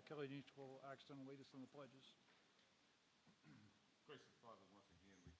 Kelly Neach will act and lead us in the pledges. Gracious Father, once again, we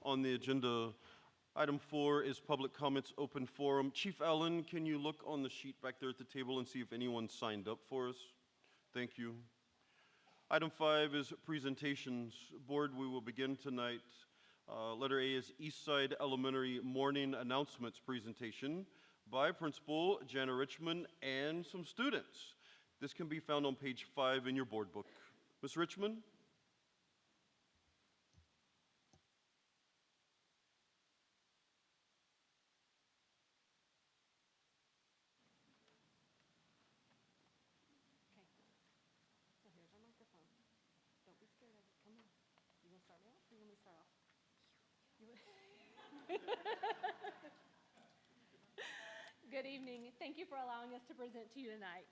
On the agenda, item 4 is public comments open forum. Chief Allen, can you look on the sheet back there at the table and see if anyone signed up for us? Thank you. Item 5 is presentations. Board, we will begin tonight. Letter A is Eastside Elementary morning announcements presentation by Principal Jana Richmond and some students. This can be found on page 5 in your board book. Ms. Richmond? Okay, so here's our microphone. Don't be scared of it. Come on. You gonna start me off or you want me to start off? Good evening. Thank you for allowing us to present to you tonight.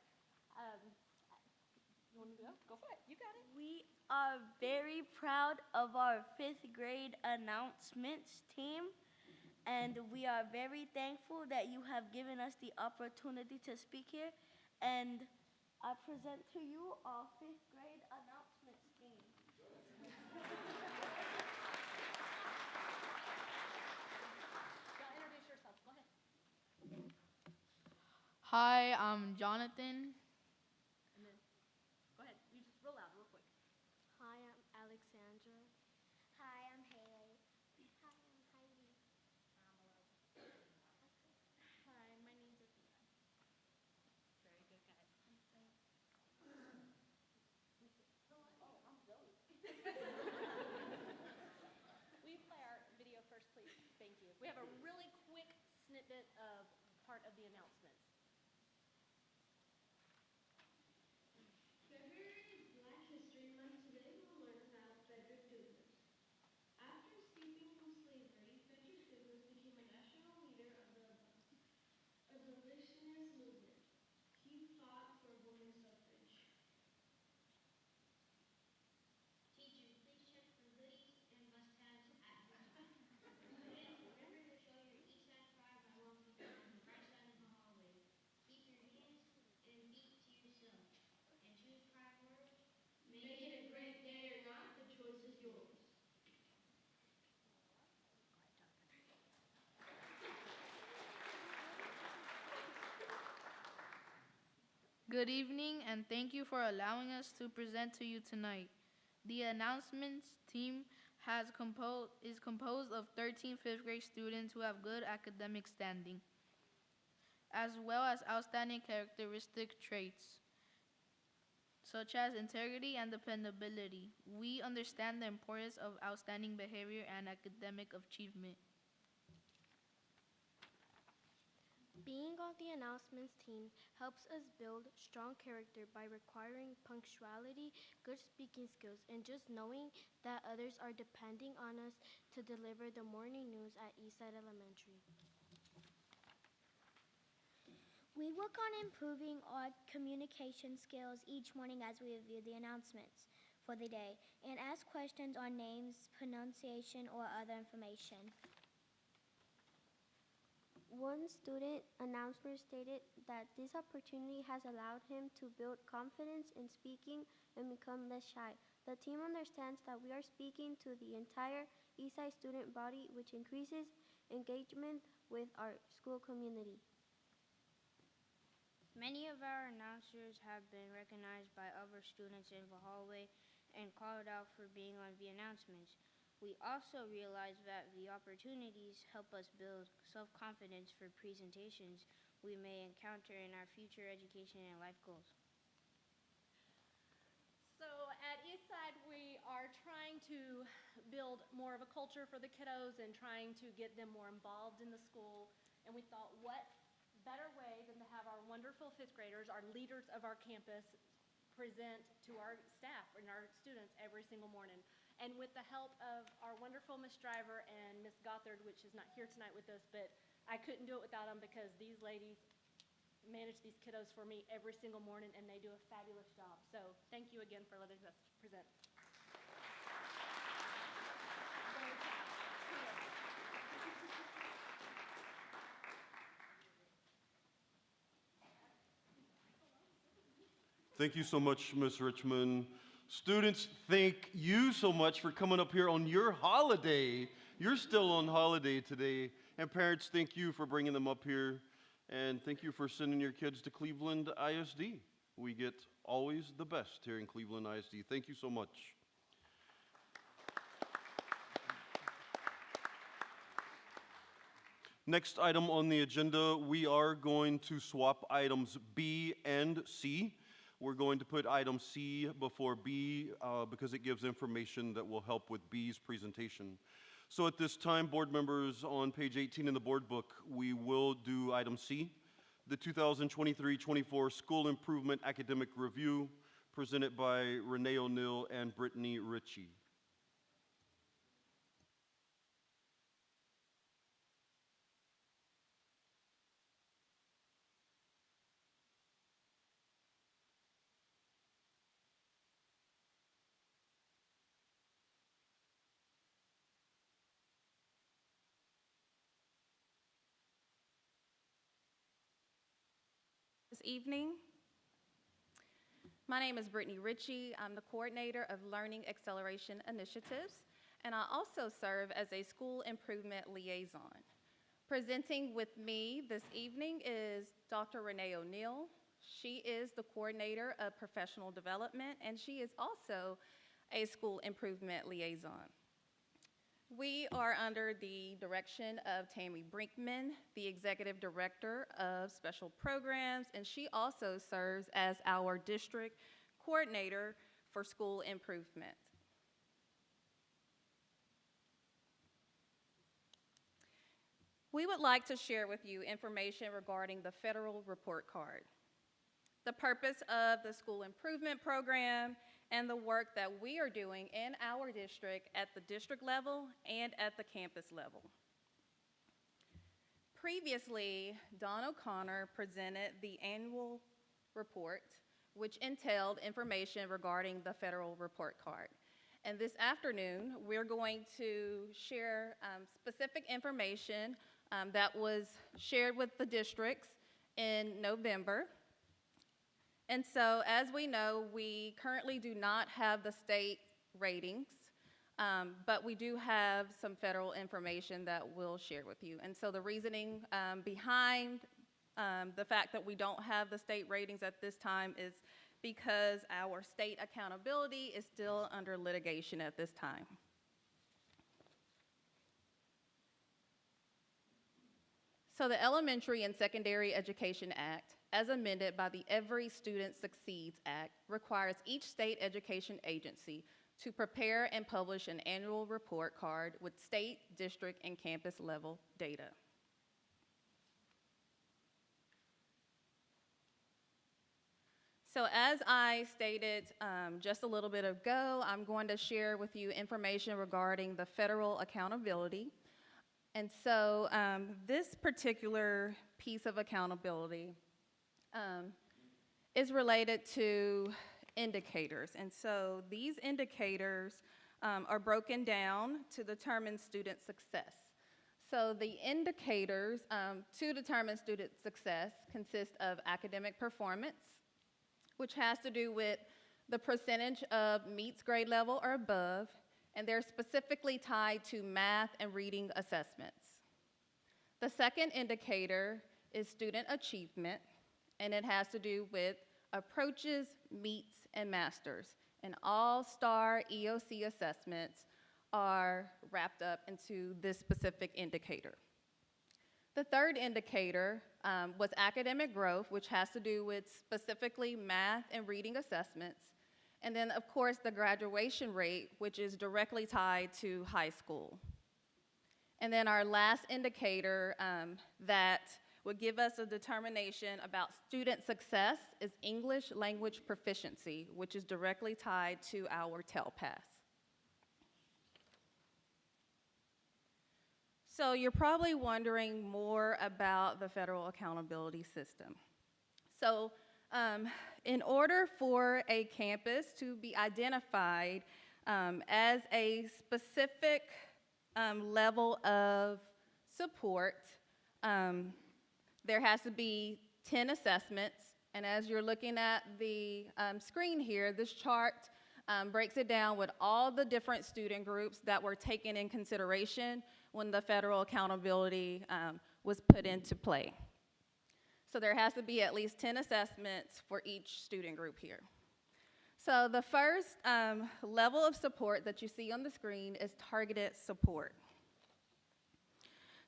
You want to go? Go for it. You got it. We are very proud of our 5th grade announcements team, and we are very thankful that you have given us the opportunity to speak here. And I present to you our 5th grade announcements team. Y'all introduce yourselves. Go ahead. Hi, I'm Jonathan. And then, go ahead. You just real loud, real quick. Hi, I'm Alexandra. Hi, I'm Haley. Hi, I'm Heidi. Hi, my name's Athena. Very good, guys. Oh, I'm Zoe. Will you play our video first, please? Thank you. We have a really quick snippet of part of the announcements. February is Black History Month. Today we'll learn about Frederick Douglass. After escaping from slavery, Frederick Douglass became a national leader of the abolitionist movement. He fought for women's suffrage. Teachers, please check for hoodies and must-haves at your time. Students, remember to show your ESAT card by walking down the right side of the hallway. Keep your hands and feet to yourself. And choose correct words. Make it a great day or not, the choice is yours. Good evening, and thank you for allowing us to present to you tonight. The announcements team is composed of 13 5th grade students who have good academic standing, as well as outstanding characteristic traits, such as integrity and dependability. We understand the importance of outstanding behavior and academic achievement. Being on the announcements team helps us build strong character by requiring punctuality, good speaking skills, and just knowing that others are depending on us to deliver the morning news at Eastside Elementary. We work on improving our communication skills each morning as we review the announcements for the day and ask questions on names, pronunciation, or other information. One student announcer stated that this opportunity has allowed him to build confidence in speaking and become less shy. The team understands that we are speaking to the entire Eastside student body, which increases engagement with our school community. Many of our announcers have been recognized by other students in the hallway and called out for being on the announcements. We also realize that the opportunities help us build self-confidence for presentations we may encounter in our future education and life goals. So at Eastside, we are trying to build more of a culture for the kiddos and trying to get them more involved in the school. And we thought, what better way than to have our wonderful fifth graders, our leaders of our campus, present to our staff and our students every single morning. And with the help of our wonderful Miss Driver and Miss Gothard, which is not here tonight with us, but I couldn't do it without them because these ladies manage these kiddos for me every single morning and they do a fabulous job. So thank you again for letting us present. Thank you so much, Ms. Richmond. Students, thank you so much for coming up here on your holiday. You're still on holiday today. And parents, thank you for bringing them up here. And thank you for sending your kids to Cleveland ISD. We get always the best here in Cleveland ISD. Thank you so much. Next item on the agenda, we are going to swap items B and C. We're going to put item C before B because it gives information that will help with B's presentation. So at this time, board members, on page 18 in the board book, we will do item C, the 2023-24 School Improvement Academic Review, presented by Renee O'Neill and Brittany Ritchie. This evening. My name is Brittany Ritchie. I'm the coordinator of Learning Acceleration Initiatives, and I also serve as a school improvement liaison. Presenting with me this evening is Dr. Renee O'Neill. She is the coordinator of professional development, and she is also a school improvement liaison. We are under the direction of Tammy Brinkman, the Executive Director of Special Programs, and she also serves as our District Coordinator for School Improvement. We would like to share with you information regarding the Federal Report Card, the purpose of the School Improvement Program, and the work that we are doing in our district at the district level and at the campus level. Previously, Dawn O'Connor presented the annual report, which entailed information regarding the Federal Report Card. And this afternoon, we're going to share specific information that was shared with the districts in November. And so, as we know, we currently do not have the state ratings, but we do have some federal information that we'll share with you. And so the reasoning behind the fact that we don't have the state ratings at this time is because our state accountability is still under litigation at this time. So the Elementary and Secondary Education Act, as amended by the Every Student Succeeds Act, requires each state education agency to prepare and publish an annual report card with state, district, and campus level data. So as I stated just a little bit ago, I'm going to share with you information regarding the federal accountability. And so this particular piece of accountability is related to indicators. And so these indicators are broken down to determine student success. So the indicators to determine student success consist of academic performance, which has to do with the percentage of meets grade level or above, and they're specifically tied to math and reading assessments. The second indicator is student achievement, and it has to do with approaches, meets, and masters. And all STAR EOC assessments are wrapped up into this specific indicator. The third indicator was academic growth, which has to do with specifically math and reading assessments. And then, of course, the graduation rate, which is directly tied to high school. And then our last indicator that would give us a determination about student success is English language proficiency, which is directly tied to our TELPAS. So you're probably wondering more about the federal accountability system. So in order for a campus to be identified as a specific level of support, there has to be 10 assessments. And as you're looking at the screen here, this chart breaks it down with all the different student groups that were taken in consideration when the federal accountability was put into play. So there has to be at least 10 assessments for each student group here. So the first level of support that you see on the screen is targeted support.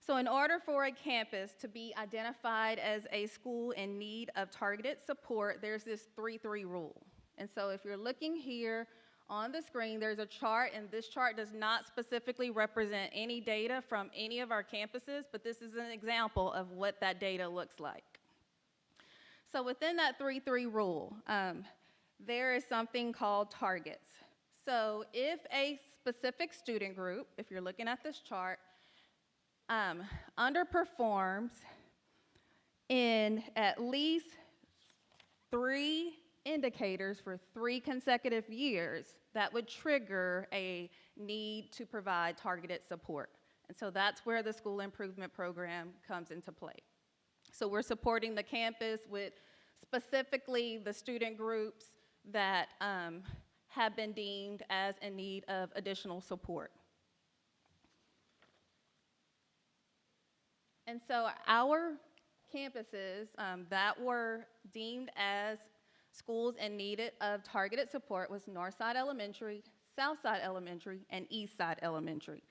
So in order for a campus to be identified as a school in need of targeted support, there's this 3-3 rule. And so if you're looking here on the screen, there's a chart, and this chart does not specifically represent any data from any of our campuses, but this is an example of what that data looks like. So within that 3-3 rule, there is something called targets. So if a specific student group, if you're looking at this chart, underperforms in at least 3 indicators for 3 consecutive years, that would trigger a need to provide targeted support. And so that's where the school improvement program comes into play. So we're supporting the campus with specifically the student groups that have been deemed as in need of additional support. And so our campuses that were deemed as schools in need of targeted support was Northside Elementary, Southside Elementary, and Eastside Elementary.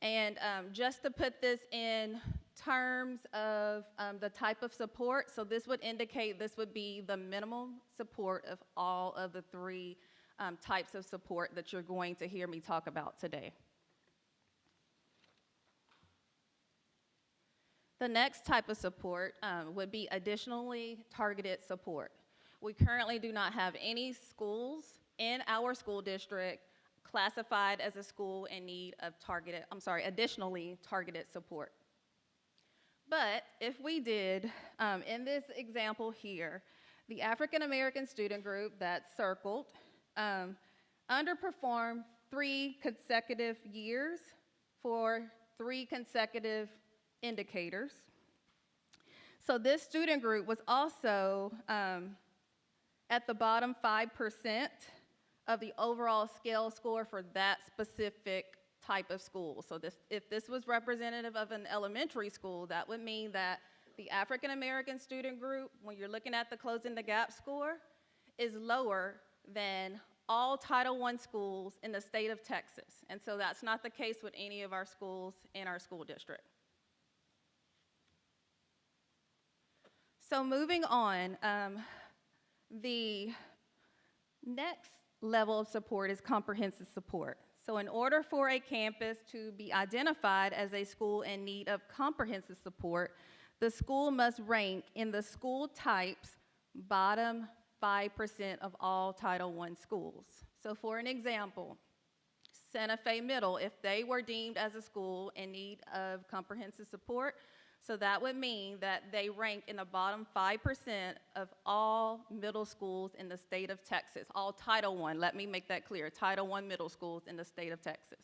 And just to put this in terms of the type of support, so this would indicate this would be the minimum support of all of the 3 types of support that you're going to hear me talk about today. The next type of support would be additionally targeted support. We currently do not have any schools in our school district classified as a school in need of additionally targeted support. But if we did, in this example here, the African American student group that's circled underperformed 3 consecutive years for 3 consecutive indicators. So this student group was also at the bottom 5% of the overall scale score for that specific type of school. So if this was representative of an elementary school, that would mean that the African American student group, when you're looking at the Closing the Gap score, is lower than all Title I schools in the state of Texas. And so that's not the case with any of our schools in our school district. So moving on, the next level of support is comprehensive support. So in order for a campus to be identified as a school in need of comprehensive support, the school must rank in the school type's bottom 5% of all Title I schools. So for an example, Santa Fe Middle, if they were deemed as a school in need of comprehensive support, so that would mean that they rank in the bottom 5% of all middle schools in the state of Texas, all Title I, let me make that clear, Title I middle schools in the state of Texas.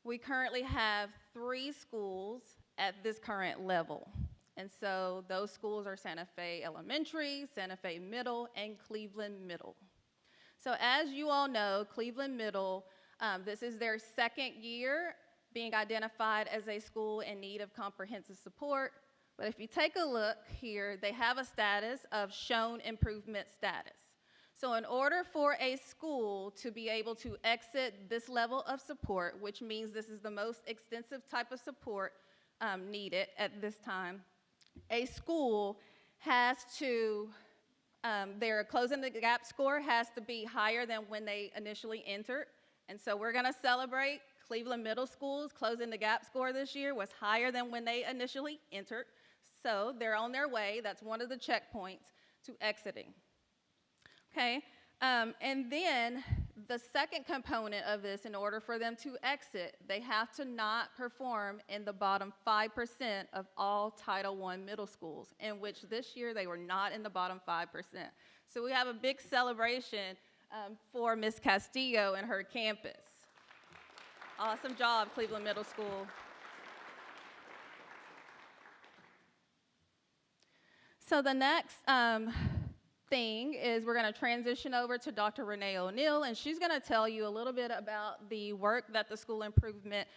We currently have 3 schools at this current level. And so those schools are Santa Fe Elementary, Santa Fe Middle, and Cleveland Middle. So as you all know, Cleveland Middle, this is their second year being identified as a school in need of comprehensive support. But if you take a look here, they have a status of shown improvement status. So in order for a school to be able to exit this level of support, which means this is the most extensive type of support needed at this time, a school has to, their closing the gap score has to be higher than when they initially entered. And so we're gonna celebrate Cleveland Middle School's closing the gap score this year was higher than when they initially entered. So they're on their way, that's one of the checkpoints to exiting. Okay, and then the second component of this, in order for them to exit, they have to not perform in the bottom 5% of all Title I middle schools, in which this year they were not in the bottom 5%. So we have a big celebration for Ms. Castillo and her campus. Awesome job, Cleveland Middle School. So the next thing is we're going to transition over to Dr. Renee O'Neill, and she's going to tell you a little bit about the work that the school improvement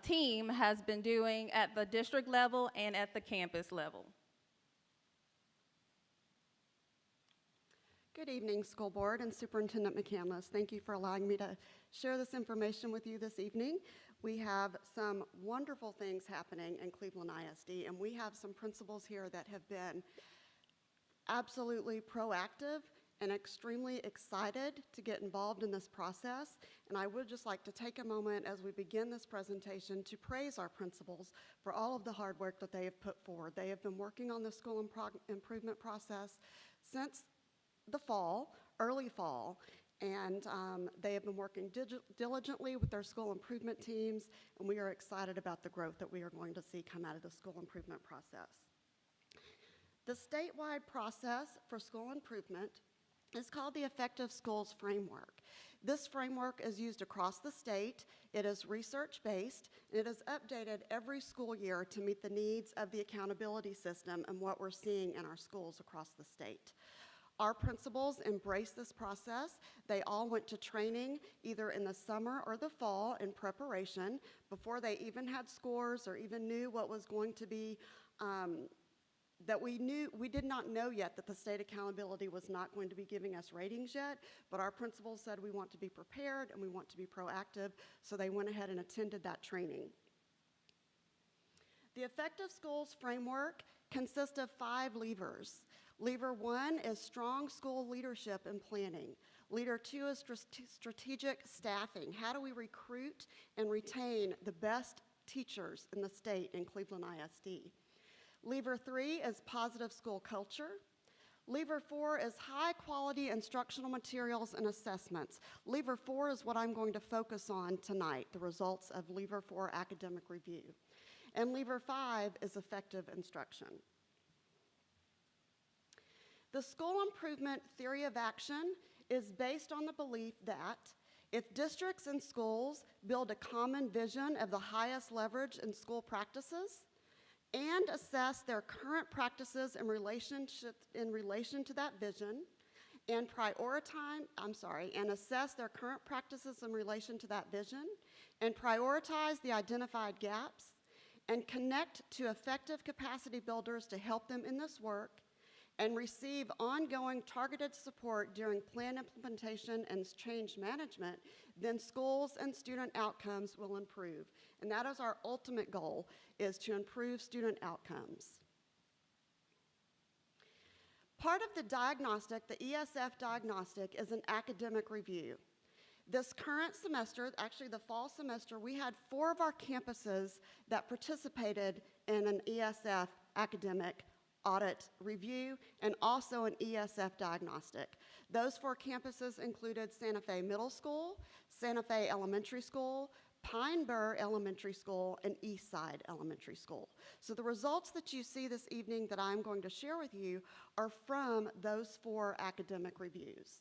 team has been doing at the district level and at the campus level. Good evening, School Board and Superintendent McCandless. Thank you for allowing me to share this information with you this evening. We have some wonderful things happening in Cleveland ISD, and we have some principals here that have been absolutely proactive and extremely excited to get involved in this process. And I would just like to take a moment as we begin this presentation to praise our principals for all of the hard work that they have put forward. They have been working on the school improvement process since the fall, early fall, and they have been working diligently with their school improvement teams, and we are excited about the growth that we are going to see come out of the school improvement process. The statewide process for school improvement is called the Effective Schools Framework. This framework is used across the state. It is research-based, and it is updated every school year to meet the needs of the accountability system and what we're seeing in our schools across the state. Our principals embrace this process. They all went to training either in the summer or the fall in preparation before they even had scores or even knew what was going to be we did not know yet that the state accountability was not going to be giving us ratings yet, but our principals said we want to be prepared and we want to be proactive, so they went ahead and attended that training. The Effective Schools Framework consists of 5 levers. Lever 1 is strong school leadership and planning. Leader 2 is strategic staffing. How do we recruit and retain the best teachers in the state in Cleveland ISD? Lever 3 is positive school culture. Lever 4 is high quality instructional materials and assessments. Lever 4 is what I'm going to focus on tonight, the results of Lever 4 academic review. And Lever 5 is effective instruction. The school improvement theory of action is based on the belief that if districts and schools build a common vision of the highest leverage in school practices, and assess their current practices in relation to that vision, and assess their current practices in relation to that vision, and prioritize the identified gaps, and connect to effective capacity builders to help them in this work, and receive ongoing targeted support during plan implementation and change management, then schools and student outcomes will improve. And that is our ultimate goal, is to improve student outcomes. Part of the diagnostic, the ESF diagnostic, is an academic review. This current semester, actually the fall semester, we had 4 of our campuses that participated in an ESF academic audit review, and also an ESF diagnostic. Those 4 campuses included Santa Fe Middle School, Santa Fe Elementary School, Pine Bur Elementary School, and Eastside Elementary School. So the results that you see this evening that I'm going to share with you are from those 4 academic reviews.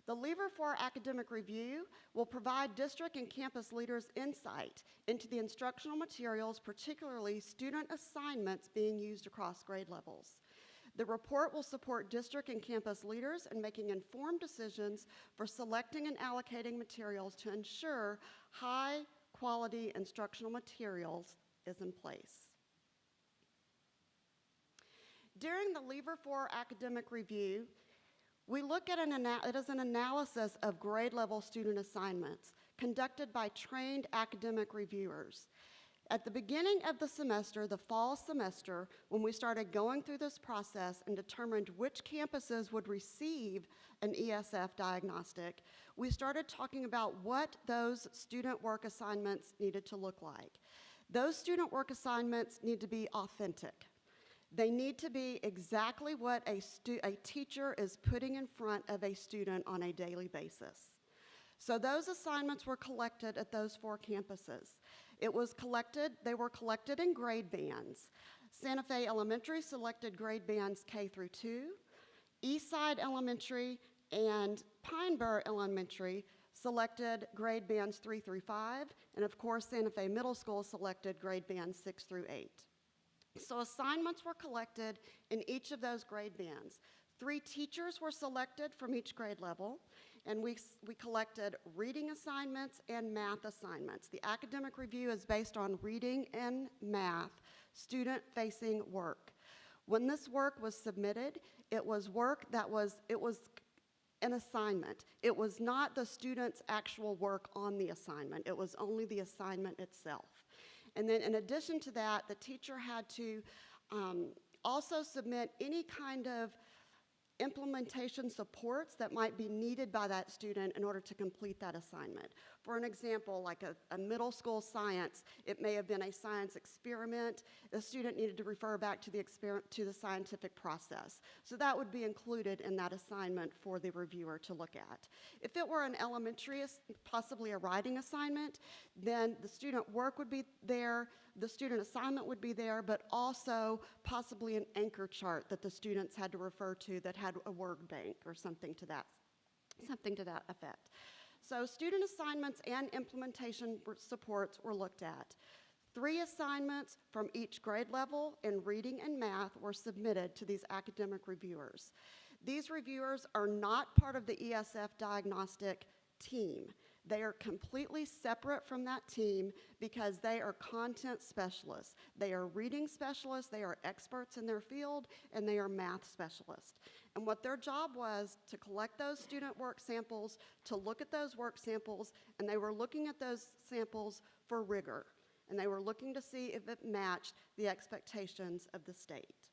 The Lever 4 academic review will provide district and campus leaders insight into the instructional materials, particularly student assignments being used across grade levels. The report will support district and campus leaders in making informed decisions for selecting and allocating materials to ensure high-quality instructional materials is in place. During the Lever 4 academic review, we look at it as an analysis of grade-level student assignments conducted by trained academic reviewers. At the beginning of the semester, the fall semester, when we started going through this process and determined which campuses would receive an ESF diagnostic, we started talking about what those student work assignments needed to look like. Those student work assignments need to be authentic. They need to be exactly what a teacher is putting in front of a student on a daily basis. So those assignments were collected at those 4 campuses. They were collected in grade bands. Santa Fe Elementary selected grade bands K through 2. Eastside Elementary and Pine Bur Elementary selected grade bands 3 through 5. And of course, Santa Fe Middle School selected grade bands 6 through 8. So assignments were collected in each of those grade bands. 3 teachers were selected from each grade level, and we collected reading assignments and math assignments. The academic review is based on reading and math, student-facing work. When this work was submitted, it was an assignment. It was not the student's actual work on the assignment. It was only the assignment itself. And then in addition to that, the teacher had to also submit any kind of implementation supports that might be needed by that student in order to complete that assignment. For an example, like a middle school science, it may have been a science experiment. The student needed to refer back to the scientific process. So that would be included in that assignment for the reviewer to look at. If it were an elementary, possibly a writing assignment, then the student work would be there, the student assignment would be there, but also possibly an anchor chart that the students had to refer to that had a word bank or something to that effect. So student assignments and implementation supports were looked at. 3 assignments from each grade level in reading and math were submitted to these academic reviewers. These reviewers are not part of the ESF diagnostic team. They are completely separate from that team because they are content specialists. They are reading specialists, they are experts in their field, and they are math specialists. And what their job was to collect those student work samples, to look at those work samples, and they were looking at those samples for rigor. And they were looking to see if it matched the expectations of the state.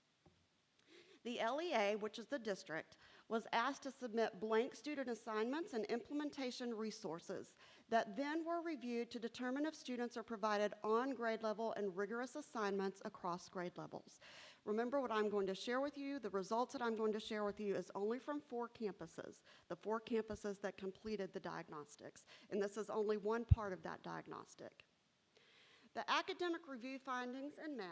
The LEA, which is the district, was asked to submit blank student assignments and implementation resources that then were reviewed to determine if students are provided on grade level and rigorous assignments across grade levels. Remember what I'm going to share with you, the results that I'm going to share with you is only from 4 campuses, the 4 campuses that completed the diagnostics, and this is only one part of that diagnostic. The academic review findings in math.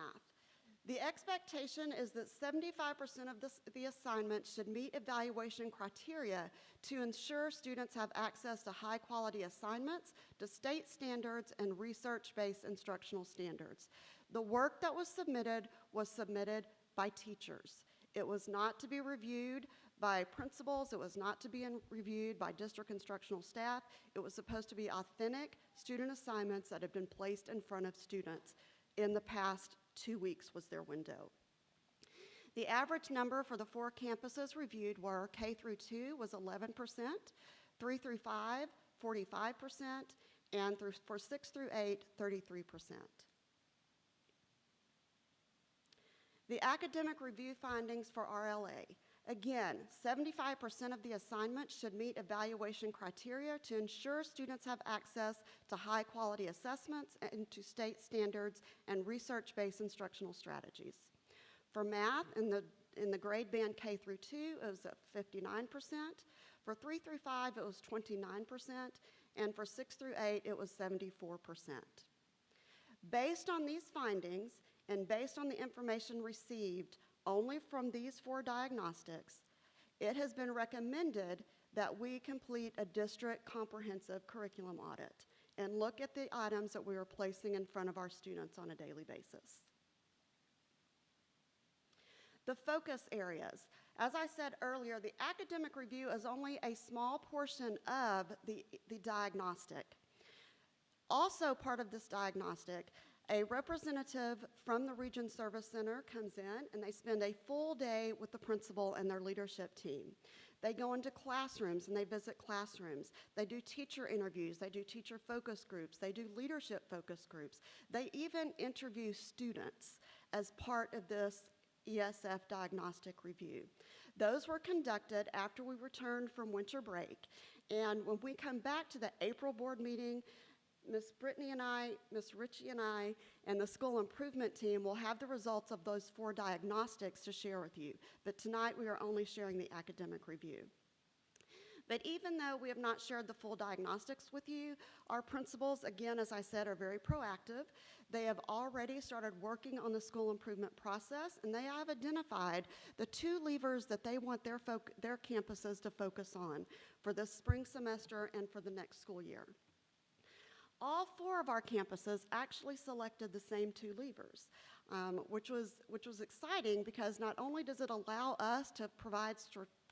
The expectation is that 75% of the assignment should meet evaluation criteria to ensure students have access to high-quality assignments, to state standards, and research-based instructional standards. The work that was submitted by teachers. It was not to be reviewed by principals. It was not to be reviewed by district instructional staff. It was supposed to be authentic student assignments that had been placed in front of students in the past 2 weeks was their window. The average number for the 4 campuses reviewed were K through 2 was 11%, 3 through 5, 45%, and for 6 through 8, 33%. The academic review findings for RLA. Again, 75% of the assignments should meet evaluation criteria to ensure students have access to high-quality assessments and to state standards and research-based instructional strategies. For math, in the grade band K through 2, it was at 59%. For 3 through 5, it was 29%. And for 6 through 8, it was 74%. Based on these findings, and based on the information received only from these 4 diagnostics, it has been recommended that we complete a district comprehensive curriculum audit and look at the items that we are placing in front of our students on a daily basis. The focus areas. As I said earlier, the academic review is only a small portion of the diagnostic. Also part of this diagnostic, a representative from the Region Service Center comes in and they spend a full day with the principal and their leadership team. They go into classrooms and they visit classrooms. They do teacher interviews, they do teacher focus groups, they do leadership focus groups. They even interview students as part of this ESF diagnostic review. Those were conducted after we returned from winter break. And when we come back to the April board meeting, Ms. Brittany and I, Ms. Ritchie and I, and the school improvement team will have the results of those 4 diagnostics to share with you. But tonight we are only sharing the academic review. But even though we have not shared the full diagnostics with you, our principals, again, as I said, are very proactive. They have already started working on the school improvement process, and they have identified the 2 levers that they want their campuses to focus on for this spring semester and for the next school year. All 4 of our campuses actually selected the same 2 levers, which was exciting because not only does it allow us to provide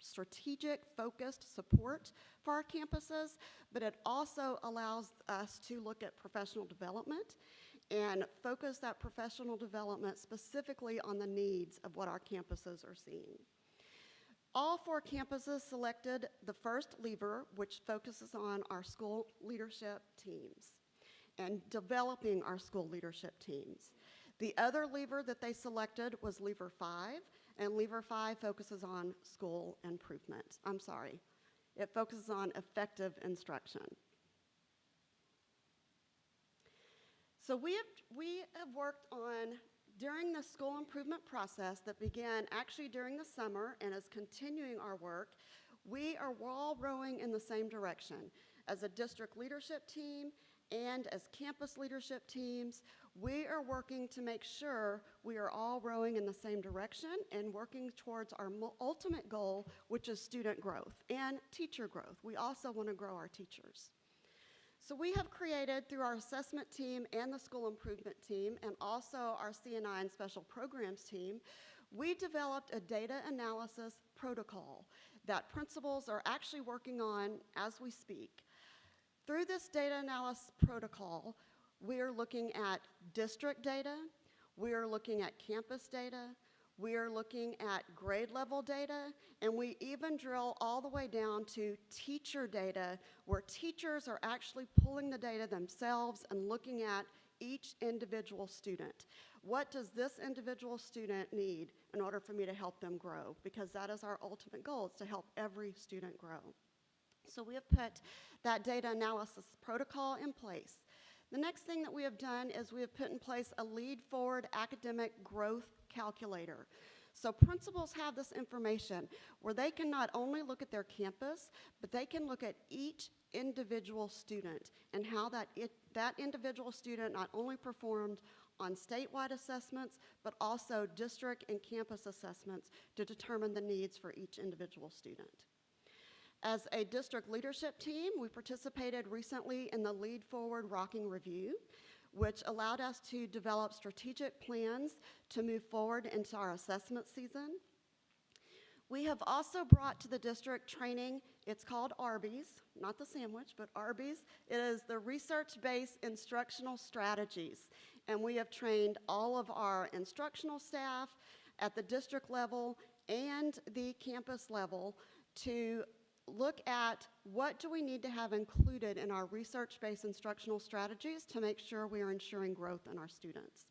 strategic, focused support for our campuses, but it also allows us to look at professional development and focus that professional development specifically on the needs of what our campuses are seeing. All 4 campuses selected the first lever, which focuses on our school leadership teams and developing our school leadership teams. The other lever that they selected was lever 5, and lever 5 focuses on school improvement. It focuses on effective instruction. So we have worked on, during the school improvement process that began actually during the summer and is continuing our work, we are all rowing in the same direction. As a district leadership team and as campus leadership teams, we are working to make sure we are all rowing in the same direction and working towards our ultimate goal, which is student growth and teacher growth. We also want to grow our teachers. So we have created, through our assessment team and the school improvement team, and also our C&I and special programs team, we developed a data analysis protocol that principals are actually working on as we speak. Through this data analysis protocol, we are looking at district data, we are looking at campus data, we are looking at grade level data, and we even drill all the way down to teacher data, where teachers are actually pulling the data themselves and looking at each individual student. What does this individual student need in order for me to help them grow? Because that is our ultimate goal, is to help every student grow. So we have put that data analysis protocol in place. The next thing that we have done is we have put in place a lead forward academic growth calculator. So principals have this information where they can not only look at their campus, but they can look at each individual student and how that individual student not only performed on statewide assessments, but also district and campus assessments to determine the needs for each individual student. As a district leadership team, we participated recently in the Lead Forward Rocking Review, which allowed us to develop strategic plans to move forward into our assessment season. We have also brought to the district training, it's called Arby's, not the sandwich, but Arby's. It is the research-based instructional strategies, and we have trained all of our instructional staff at the district level and the campus level to look at what do we need to have included in our research-based instructional strategies to make sure we are ensuring growth in our students.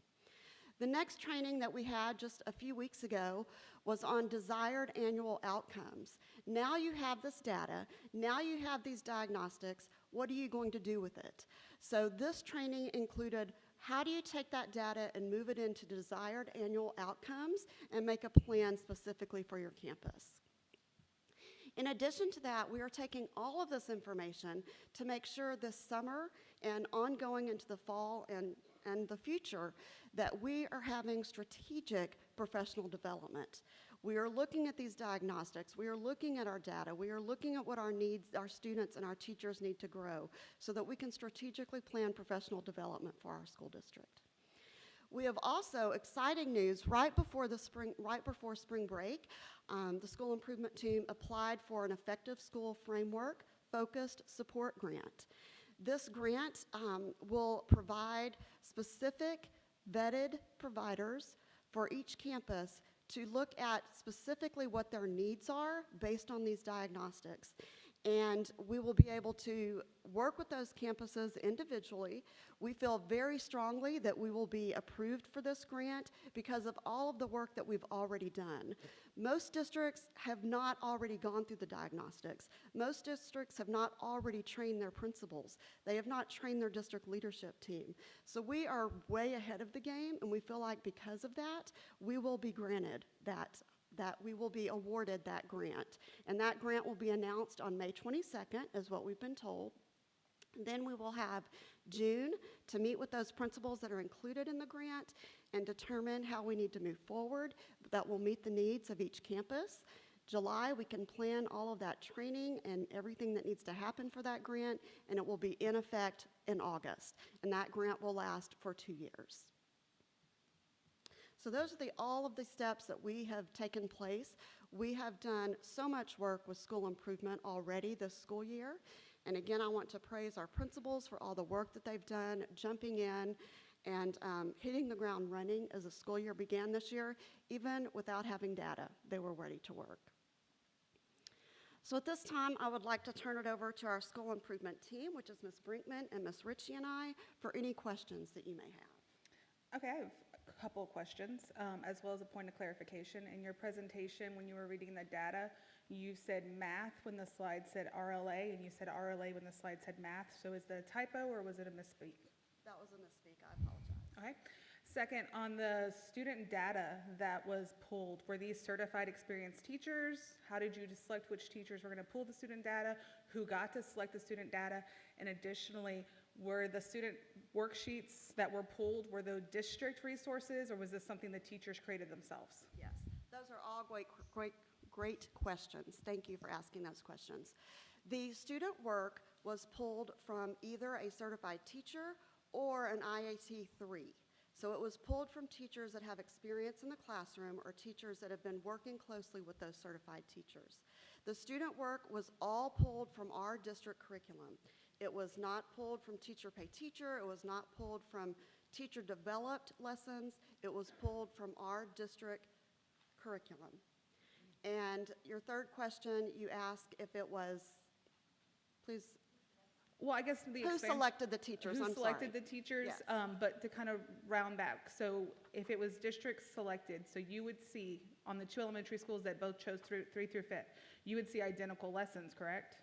The next training that we had just a few weeks ago was on desired annual outcomes. Now you have this data, now you have these diagnostics, what are you going to do with it? So this training included how do you take that data and move it into desired annual outcomes and make a plan specifically for your campus? In addition to that, we are taking all of this information to make sure this summer and ongoing into the fall and the future that we are having strategic professional development. We are looking at these diagnostics. We are looking at our data. We are looking at what our needs, our students and our teachers need to grow so that we can strategically plan professional development for our school district. We have also exciting news right before spring break. The school improvement team applied for an effective school framework focused support grant. This grant will provide specific vetted providers for each campus to look at specifically what their needs are based on these diagnostics. And we will be able to work with those campuses individually. We feel very strongly that we will be approved for this grant because of all of the work that we've already done. Most districts have not already gone through the diagnostics. Most districts have not already trained their principals. They have not trained their district leadership team. So we are way ahead of the game, and we feel like because of that, we will be granted that we will be awarded that grant. And that grant will be announced on May 22nd, is what we've been told. Then we will have June to meet with those principals that are included in the grant and determine how we need to move forward that will meet the needs of each campus. July, we can plan all of that training and everything that needs to happen for that grant, and it will be in effect in August. And that grant will last for 2 years. So those are all of the steps that we have taken place. We have done so much work with school improvement already this school year. And again, I want to praise our principals for all the work that they've done, jumping in and hitting the ground running as the school year began this year. Even without having data, they were ready to work. So at this time, I would like to turn it over to our school improvement team, which is Ms. Brinkman and Ms. Ritchie and I, for any questions that you may have. Okay, I have a couple of questions, as well as a point of clarification. In your presentation, when you were reading the data, you said math when the slide said RLA, and you said RLA when the slide said math. So is that a typo, or was it a misspeak? That was a misspeak. I apologize. Okay. Second, on the student data that was pulled, were these certified experienced teachers? How did you select which teachers were going to pull the student data? Who got to select the student data? And additionally, were the student worksheets that were pulled, were those district resources, or was this something the teachers created themselves? Yes, those are all great questions. Thank you for asking those questions. The student work was pulled from either a certified teacher or an IAT 3. So it was pulled from teachers that have experience in the classroom or teachers that have been working closely with those certified teachers. The student work was all pulled from our district curriculum. It was not pulled from teacher pay teacher. It was not pulled from teacher developed lessons. It was pulled from our district curriculum. And your third question, you asked if it was, please. Well, I guess Who selected the teachers? Who selected the teachers? Yes. But to kind of round back, so if it was district selected, so you would see on the two elementary schools that both chose 3 through 5th, you would see identical lessons, correct?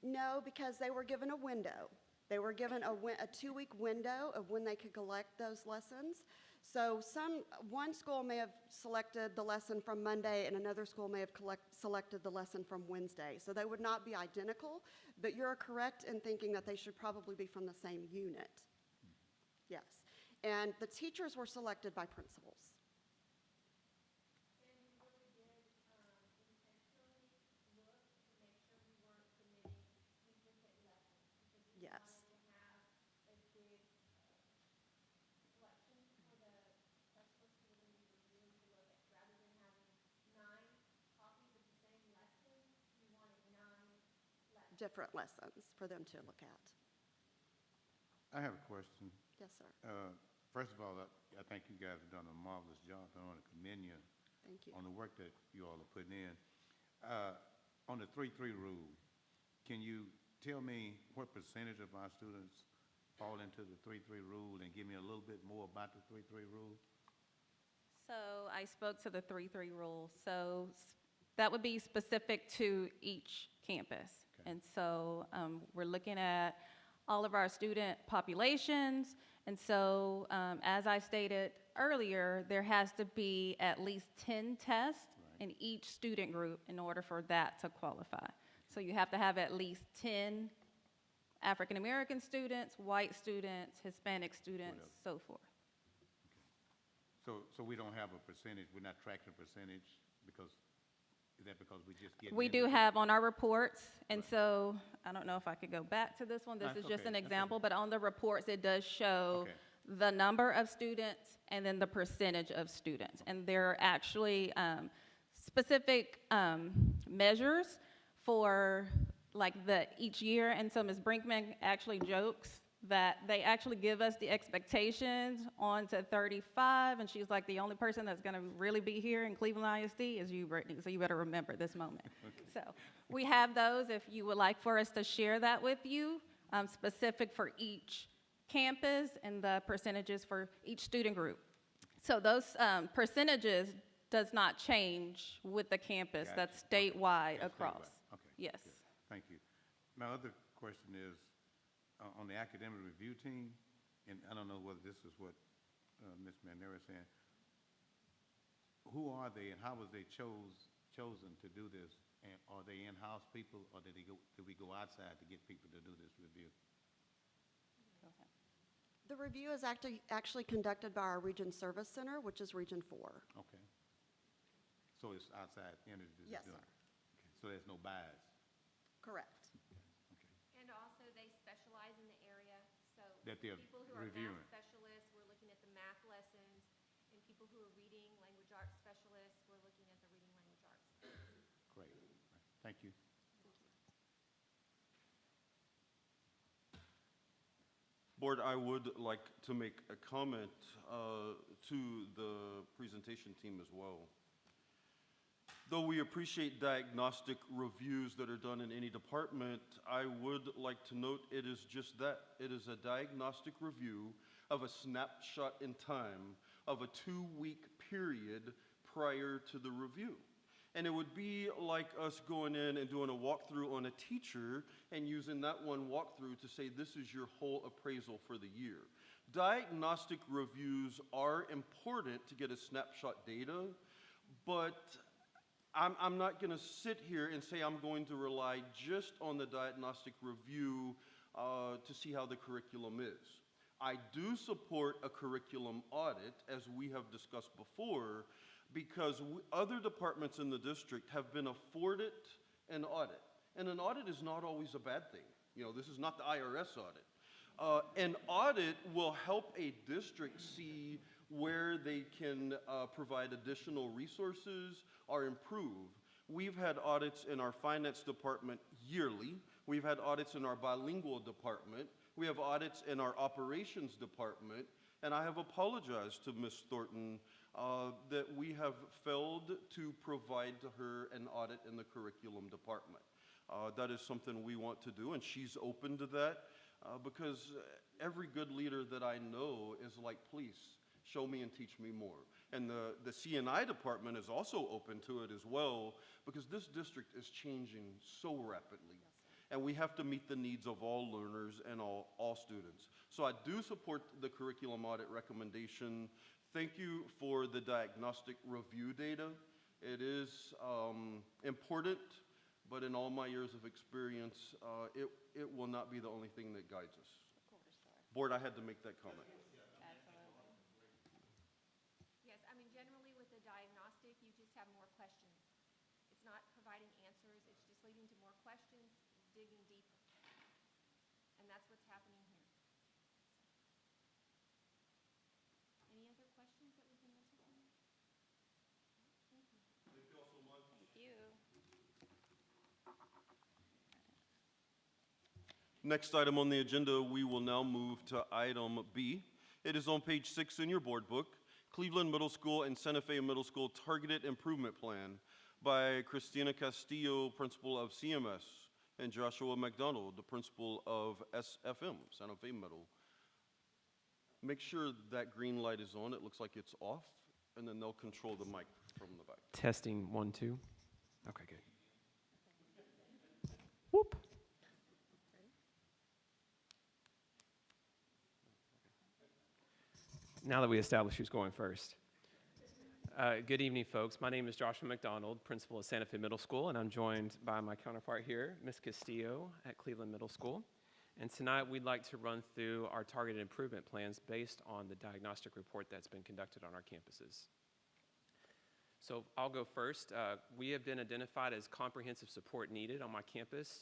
No, because they were given a window. They were given a 2-week window of when they could collect those lessons. So one school may have selected the lesson from Monday and another school may have selected the lesson from Wednesday. So they would not be identical, but you're correct in thinking that they should probably be from the same unit. Yes. And the teachers were selected by principals. Yes. Different lessons for them to look at. I have a question. Yes, sir. First of all, I think you guys have done a marvelous job. I want to commend you Thank you. on the work that you all are putting in. On the 3-3 rule, can you tell me what percentage of our students fall into the 3-3 rule and give me a little bit more about the 3-3 rule? So I spoke to the 3-3 rule. So that would be specific to each campus. Okay. And so we're looking at all of our student populations, And so, as I stated earlier, there has to be at least 10 tests in each student group in order for that to qualify. So you have to have at least 10 African American students, white students, Hispanic students, so forth. So we don't have a percentage, we're not tracking a percentage because, is that because we just get? We do have on our reports, and so, I don't know if I could go back to this one, this That's is just okay, an that's example, but on the reports, it does show Okay. the number of students and then the percentage of students. And there are actually specific measures for like each year, and so Ms. Brinkman actually jokes that they actually give us the expectations on to 35, and she's like, the only person that's gonna really be here in Cleveland ISD is you, Brittany, so you better remember this moment. So we have those if you would like for us to share that with you, specific for each campus and the percentages for each student group. So those percentages does not change with the campus, Gotcha. that's statewide That's across. statewide. Okay. Yes. good. Thank you. My other question is, on the academic review team, and I don't know whether this is what Ms. Manera is saying, who are they and how was they chosen to do this? And are they in-house people, or did we go outside to get people to do this review? The review is actually conducted by our Region Service Center, which is Region 4. Okay. So it's outside entities Yes, doing sir. it? Okay, so there's no bias? Correct. And also, they specialize in the area, so That they're people who are reviewing. math specialists, we're looking at the math lessons, and people who are reading language arts specialists, we're looking at the reading language arts. Great. Thank you. Board, I would like to make a comment to the presentation team as well. Though we appreciate diagnostic reviews that are done in any department, I would like to note it is just that. It is a diagnostic review of a snapshot in time of a 2-week period prior to the review. And it would be like us going in and doing a walkthrough on a teacher and using that one walkthrough to say this is your whole appraisal for the year. Diagnostic reviews are important to get a snapshot data, but I'm not going to sit here and say I'm going to rely just on the diagnostic review to see how the curriculum is. I do support a curriculum audit, as we have discussed before, because other departments in the district have been afforded an audit. And an audit is not always a bad thing. You know, this is not the IRS audit. An audit will help a district see where they can provide additional resources or improve. We've had audits in our finance department yearly. We've had audits in our bilingual department. We have audits in our operations department. And I have apologized to Ms. Thornton that we have failed to provide to her an audit in the curriculum department. That is something we want to do, and she's open to that because every good leader that I know is like, please, show me and teach me more. And the C&I department is also open to it as well because this district is changing so rapidly. And we have to meet the needs of all learners and all students. So I do support the curriculum audit recommendation. Thank you for the diagnostic review data. It is important, but in all my years of experience, it will not be the only thing that guides us. Board, I had to make that comment. Yes, I mean, generally with the diagnostic, you just have more questions. It's not providing answers, it's just leading to more questions, digging deeper. And that's what's happening here. Any other questions that we can answer for you? Thank you. Thank you all so much. Thank you. Next item on the agenda, we will now move to item B. It is on page 6 in your board book, Cleveland Middle School and Santa Fe Middle School Targeted Improvement Plan by Christina Castillo, principal of CMS, and Joshua McDonald, the principal of SFM, Santa Fe Middle. Make sure that green light is on. It looks like it's off, and then they'll control the mic from the back. Testing 1, 2. Okay, good. Whoop. Now that we established who's going first. Good evening, folks. My name is Joshua McDonald, principal of Santa Fe Middle School, and I'm joined by my counterpart here, Ms. Castillo at Cleveland Middle School. And tonight we'd like to run through our targeted improvement plans based on the diagnostic report that's been conducted on our campuses. So I'll go first. We have been identified as comprehensive support needed on my campus.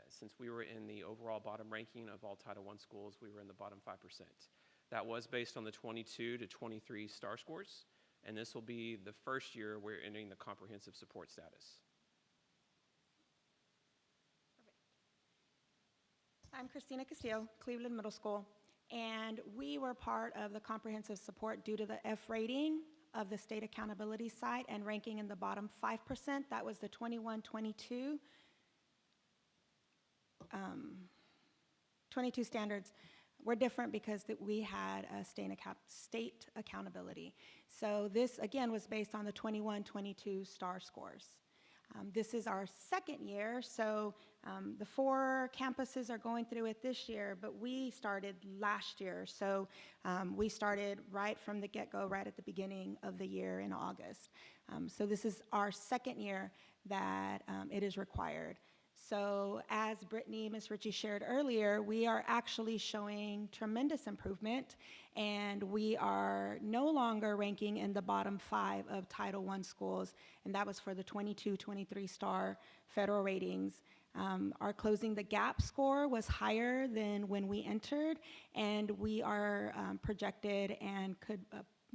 Since we were in the overall bottom ranking of all Title I schools, we were in the bottom 5%. That was based on the 22 to 23 STAR scores, and this will be the first year we're entering the comprehensive support status. I'm Christina Castillo, Cleveland Middle School, and we were part of the comprehensive support due to the F rating of the state accountability site and ranking in the bottom 5%. That was the 21-22 22 standards. Were different because we had a state accountability. So this, again, was based on the 21-22 STAR scores. This is our second year, so the 4 campuses are going through it this year, but we started last year. So we started right from the get-go, right at the beginning of the year in August. So this is our second year that it is required. So as Ms. Ritchie shared earlier, we are actually showing tremendous improvement, and we are no longer ranking in the bottom 5 of Title I schools, and that was for the 22-23 STAR federal ratings. Our closing the gap score was higher than when we entered, and we are projected and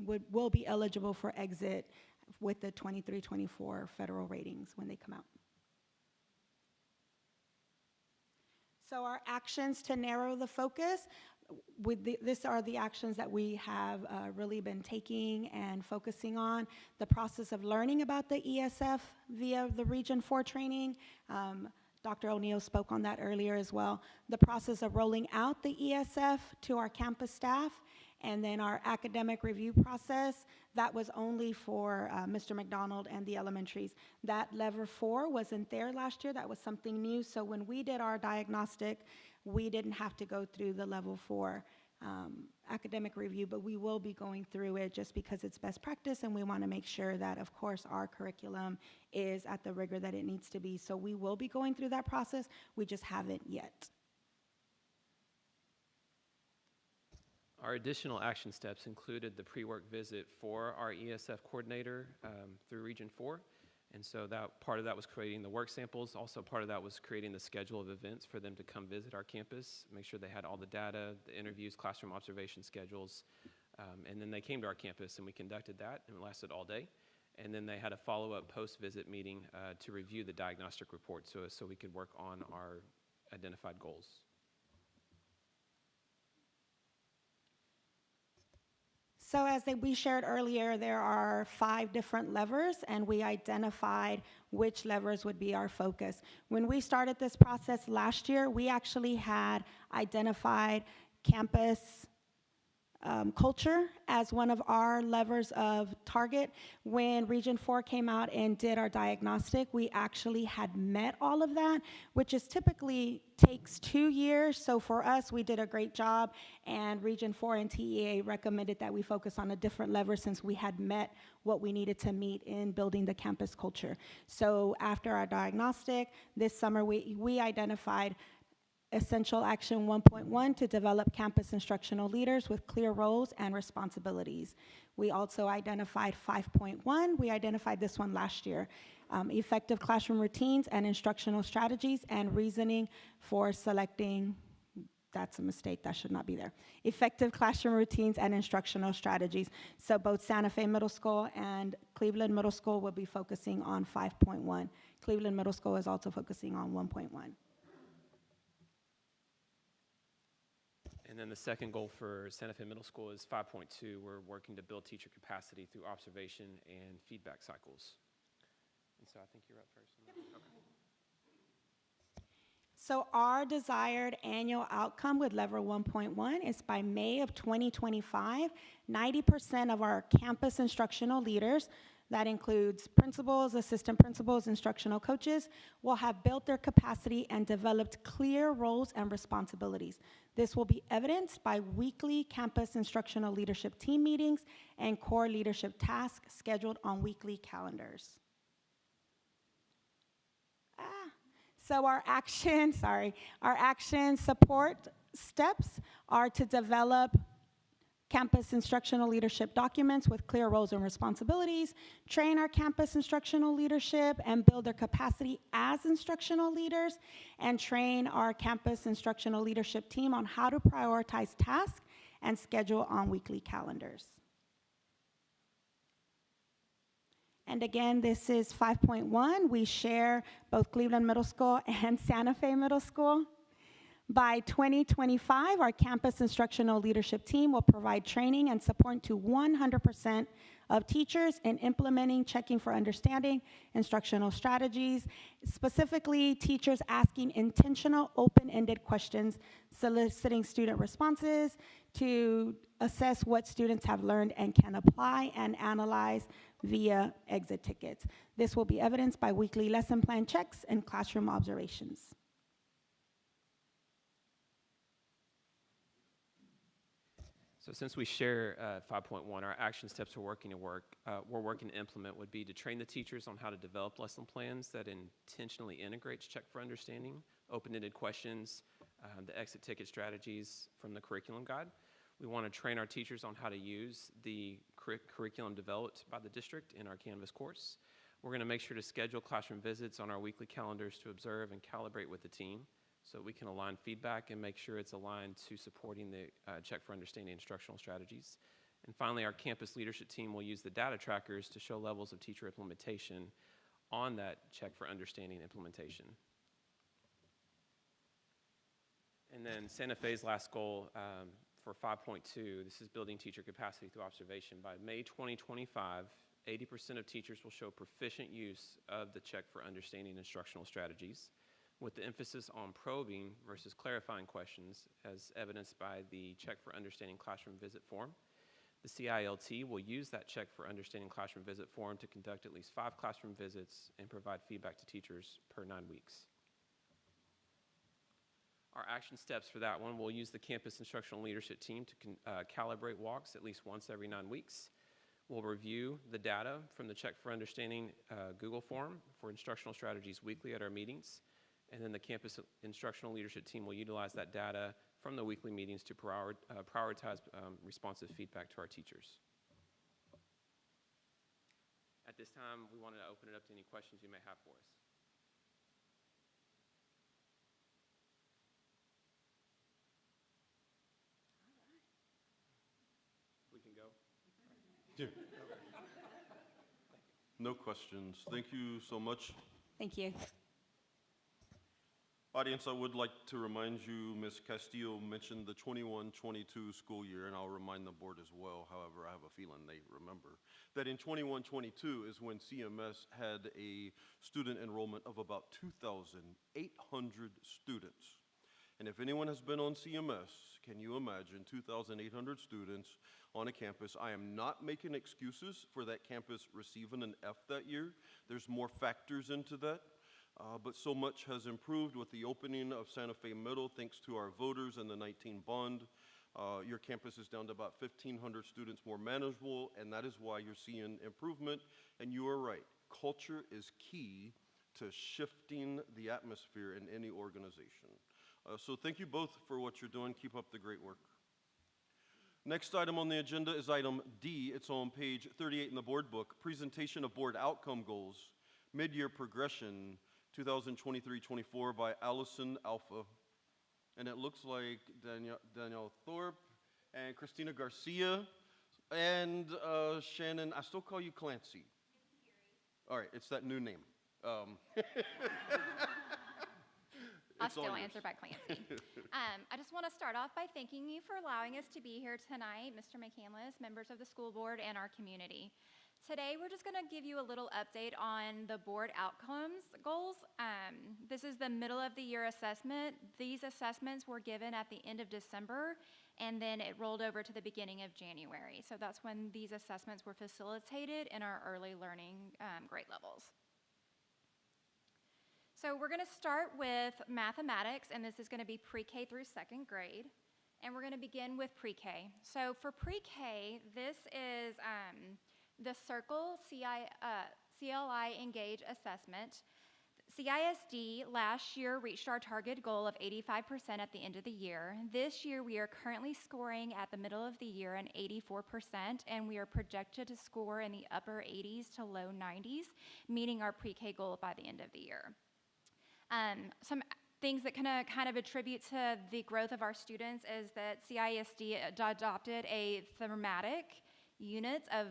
will be eligible for exit with the 23-24 federal ratings when they come out. So our actions to narrow the focus, these are the actions that we have really been taking and focusing on. The process of learning about the ESF via the Region 4 training. Dr. O'Neill spoke on that earlier as well. The process of rolling out the ESF to our campus staff, and then our academic review process, that was only for Mr. McDonald and the elementaries. That level 4 wasn't there last year. That was something new. So when we did our diagnostic, we didn't have to go through the level 4 academic review, but we will be going through it just because it's best practice, and we want to make sure that, of course, our curriculum is at the rigor that it needs to be. So we will be going through that process. We just haven't yet. Our additional action steps included the pre-work visit for our ESF coordinator through Region 4. And so that part of that was creating the work samples. Also part of that was creating the schedule of events for them to come visit our campus, make sure they had all the data, the interviews, classroom observation schedules. And then they came to our campus and we conducted that, and it lasted all day. And then they had a follow-up post-visit meeting to review the diagnostic report so we could work on our identified goals. So as we shared earlier, there are 5 different levers, and we identified which levers would be our focus. When we started this process last year, we actually had identified campus culture as one of our levers of target. When Region 4 came out and did our diagnostic, we actually had met all of that, which is typically takes 2 years. So for us, we did a great job, and Region 4 and TEA recommended that we focus on a different lever since we had met what we needed to meet in building the campus culture. So after our diagnostic, this summer we identified Essential Action 1.1 to develop campus instructional leaders with clear roles and responsibilities. We also identified 5.1. We identified this one last year. Effective classroom routines and instructional strategies and reasoning for selecting, that's a mistake, that should not be there. Effective classroom routines and instructional strategies. So both Santa Fe Middle School and Cleveland Middle School will be focusing on 5.1. Cleveland Middle School is also focusing on 1.1. And then the second goal for Santa Fe Middle School is 5.2. We're working to build teacher capacity through observation and feedback cycles. And so I think you're up first. Okay. So our desired annual outcome with level 1.1 is by May of 2025, 90% of our campus instructional leaders, that includes principals, assistant principals, instructional coaches, will have built their capacity and developed clear roles and responsibilities. This will be evidenced by weekly campus instructional leadership team meetings and core leadership tasks scheduled on weekly calendars. So our action support steps are to develop campus instructional leadership documents with clear roles and responsibilities, train our campus instructional leadership and build their capacity as instructional leaders, and train our campus instructional leadership team on how to prioritize tasks and schedule on weekly calendars. And again, this is 5.1. We share both Cleveland Middle School and Santa Fe Middle School. By 2025, our campus instructional leadership team will provide training and support to 100% of teachers in implementing checking for understanding instructional strategies, specifically teachers asking intentional open-ended questions, soliciting student responses to assess what students have learned and can apply and analyze via exit tickets. This will be evidenced by weekly lesson plan checks and classroom observations. So since we share 5.1, our action steps we're working to implement would be to train the teachers on how to develop lesson plans that intentionally integrates check for understanding, open-ended questions, the exit ticket strategies from the curriculum guide. We want to train our teachers on how to use the curriculum developed by the district in our Canvas course. We're going to make sure to schedule classroom visits on our weekly calendars to observe and calibrate with the team so we can align feedback and make sure it's aligned to supporting the check for understanding instructional strategies. And finally, our campus leadership team will use the data trackers to show levels of teacher implementation on that check for understanding implementation. And then Santa Fe's last goal for 5.2, this is building teacher capacity through observation. By May 2025, 80% of teachers will show proficient use of the check for understanding instructional strategies, with the emphasis on probing versus clarifying questions, as evidenced by the check for understanding classroom visit form. The CILT will use that check for understanding classroom visit form to conduct at least 5 classroom visits and provide feedback to teachers per 9 weeks. Our action steps for that one, we'll use the campus instructional leadership team to calibrate walks at least once every 9 weeks. We'll review the data from the Check for Understanding Google form for instructional strategies weekly at our meetings. And then the campus instructional leadership team will utilize that data from the weekly meetings to prioritize responsive feedback to our teachers. At this time, we wanted to open it up to any questions you may have for us. We can go? Yeah. No questions. Thank you so much. Thank you. Audience, I would like to remind you, Ms. Castillo mentioned the 21-22 school year, and I'll remind the board as well. However, I have a feeling they remember that in 21-22 is when CMS had a student enrollment of about 2,800 students. And if anyone has been on CMS, can you imagine 2,800 students on a campus? I am not making excuses for that campus receiving an F that year. There's more factors into that. But so much has improved with the opening of Santa Fe Middle, thanks to our voters and the 19 bond. Your campus is down to about 1,500 students more manageable, and that is why you're seeing improvement. And you are right, culture is key to shifting the atmosphere in any organization. So thank you both for what you're doing. Keep up the great work. Next item on the agenda is item D. It's on page 38 in the board book, presentation of board outcome goals, mid-year progression, 2023-24 by Allison Alpha. And it looks like Danielle Thorpe and Christina Garcia and Shannon, I still call you Clancy. All right, it's that new name. I'll still answer by Clancy. I just want to start off by thanking you for allowing us to be here tonight, Mr. McCandless, members of the school board, and our community. Today, we're just going to give you a little update on the board outcomes goals. This is the middle of the year assessment. These assessments were given at the end of December, and then it rolled over to the beginning of January. So that's when these assessments were facilitated in our early learning grade levels. So we're going to start with mathematics, and this is going to be pre-K through second grade. And we're going to begin with pre-K. So for pre-K, this is the Circle CLI Engage assessment. CISD last year reached our target goal of 85% at the end of the year. This year, we are currently scoring at the middle of the year an 84%, and we are projected to score in the upper 80s to low 90s, meeting our pre-K goal by the end of the year. Some things that can kind of attribute to the growth of our students is that CISD adopted a thematic unit of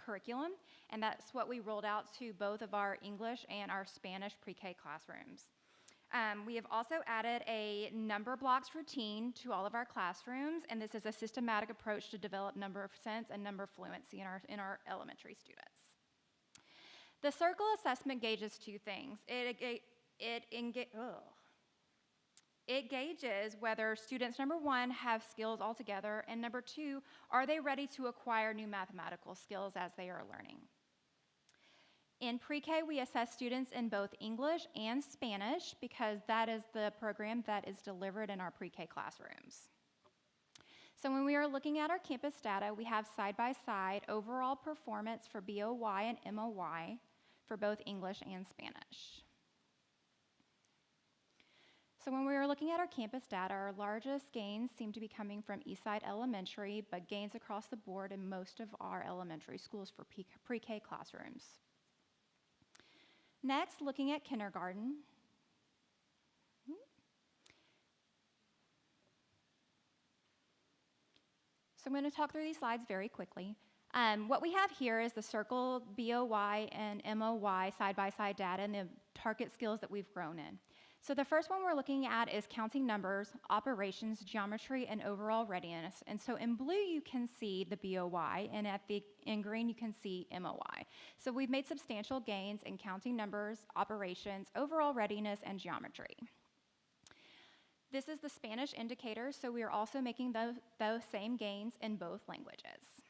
curriculum, and that's what we rolled out to both of our English and our Spanish pre-K classrooms. We have also added a number blocks routine to all of our classrooms, and this is a systematic approach to develop number sense and number fluency in our elementary students. The circle assessment gauges two things. It gauges whether students, number one, have skills altogether, and number two, are they ready to acquire new mathematical skills as they are learning. In pre-K, we assess students in both English and Spanish because that is the program that is delivered in our pre-K classrooms. So when we are looking at our campus data, we have side-by-side overall performance for BOY and MOY for both English and Spanish. So when we were looking at our campus data, our largest gains seem to be coming from Eastside Elementary, but gains across the board in most of our elementary schools for pre-K classrooms. Next, looking at kindergarten. So I'm going to talk through these slides very quickly. What we have here is the Circle BOY and MOY side-by-side data and the target skills that we've grown in. So the first one we're looking at is counting numbers, operations, geometry, and overall readiness. And so in blue, you can see the BOY, and in green, you can see MOY. So we've made substantial gains in counting numbers, operations, overall readiness, and geometry. This is the Spanish indicator, so we are also making those same gains in both languages.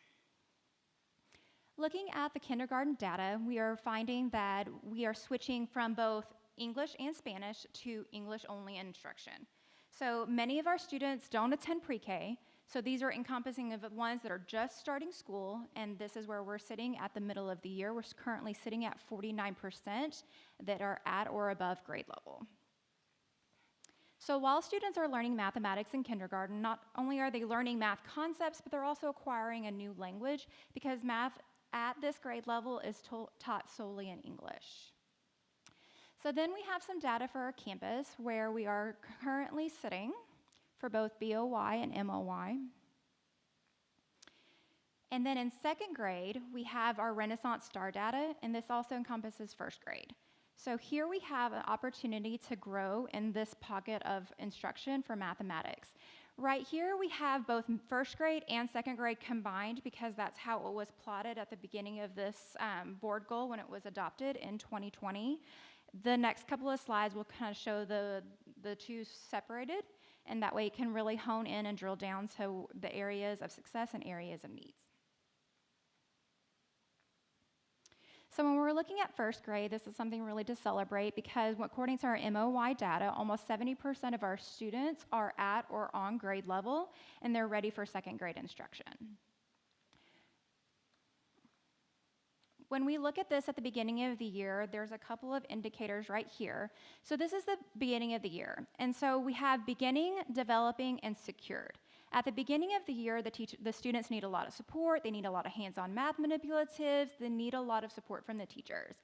Looking at the kindergarten data, we are finding that we are switching from both English and Spanish to English-only instruction. So many of our students don't attend pre-K, so these are encompassing of the ones that are just starting school, and this is where we're sitting at the middle of the year. We're currently sitting at 49% that are at or above grade level. So while students are learning mathematics in kindergarten, not only are they learning math concepts, but they're also acquiring a new language because math at this grade level is taught solely in English. So then we have some data for our campus where we are currently sitting for both BOY and MOY. And then in second grade, we have our Renaissance Star data, and this also encompasses first grade. So here we have an opportunity to grow in this pocket of instruction for mathematics. Right here we have both first grade and second grade combined because that's how it was plotted at the beginning of this board goal when it was adopted in 2020. The next couple of slides will kind of show the two separated, and that way you can really hone in and drill down to the areas of success and areas of needs. So when we're looking at first grade, this is something really to celebrate because according to our MOY data, almost 70% of our students are at or on grade level, and they're ready for second grade instruction. When we look at this at the beginning of the year, there's a couple of indicators right here. So this is the beginning of the year. And so we have beginning, developing, and secured. At the beginning of the year, the students need a lot of support. They need a lot of hands-on math manipulatives. They need a lot of support from the teachers.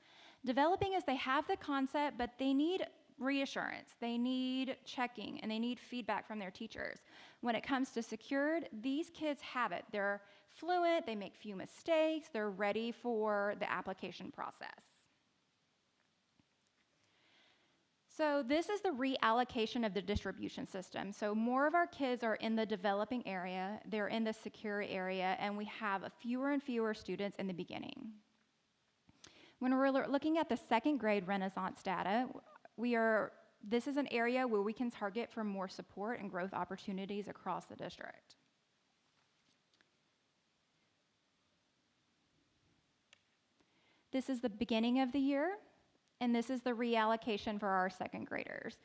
Developing is they have the concept, but they need reassurance. They need checking, and they need feedback from their teachers. When it comes to secured, these kids have it. They're fluent, they make few mistakes, they're ready for the application process. So this is the reallocation of the distribution system. So more of our kids are in the developing area, they're in the secure area, and we have fewer and fewer students in the beginning. When we're looking at the second grade Renaissance data, this is an area where we can target for more support and growth opportunities across the district. This is the beginning of the year, and this is the reallocation for our second graders.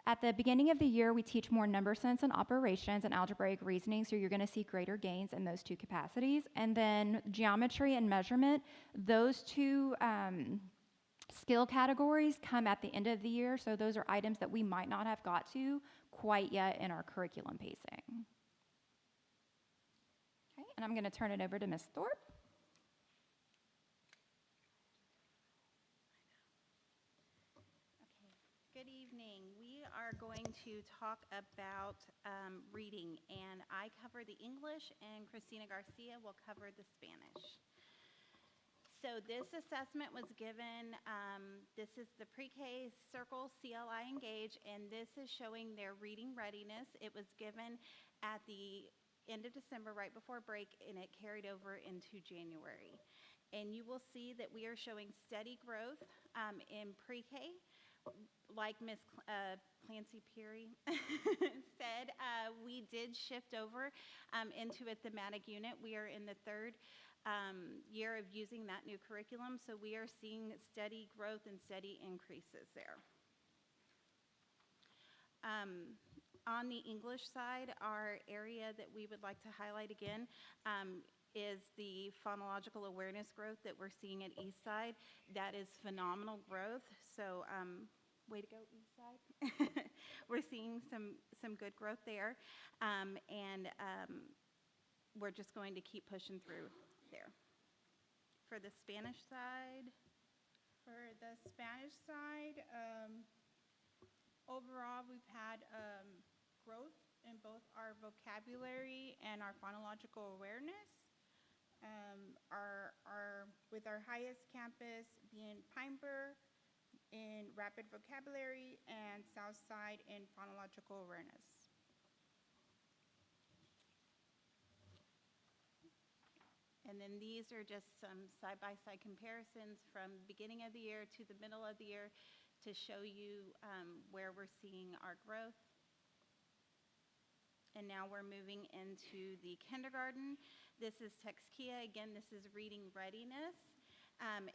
At the beginning of the year, we teach more number sense and operations and algebraic reasoning, so you're gonna see greater gains in those two capacities. And then geometry and measurement, those two skill categories come at the end of the year, so those are items that we might not have got to quite yet in our curriculum pacing. Okay, and I'm gonna turn it over to Ms. Thorpe. Good evening. We are going to talk about reading, and I cover the English, and Christina Garcia will cover the Spanish. So this assessment was given, this is the pre-K Circle CLI Engage, and this is showing their reading readiness. It was given at the end of December, right before break, and it carried over into January. And you will see that we are showing steady growth in pre-K. Like Ms. Clancy Peary said, we did shift over into a thematic unit. We are in the third year of using that new curriculum, so we are seeing steady growth and steady increases there. On the English side, our area that we would like to highlight again is the phonological awareness growth that we're seeing at Eastside. That is phenomenal growth, so way to go, Eastside. We're seeing some good growth there, and we're just going to keep pushing through there. For the Spanish side? For the Spanish side, overall we've had growth in both our vocabulary and our phonological awareness. With our highest campus being Pineborough in rapid vocabulary and Southside in phonological awareness. And then these are just some side-by-side comparisons from the beginning of the year to the middle of the year to show you where we're seeing our growth. And now we're moving into the kindergarten. This is Texkia. Again, this is reading readiness.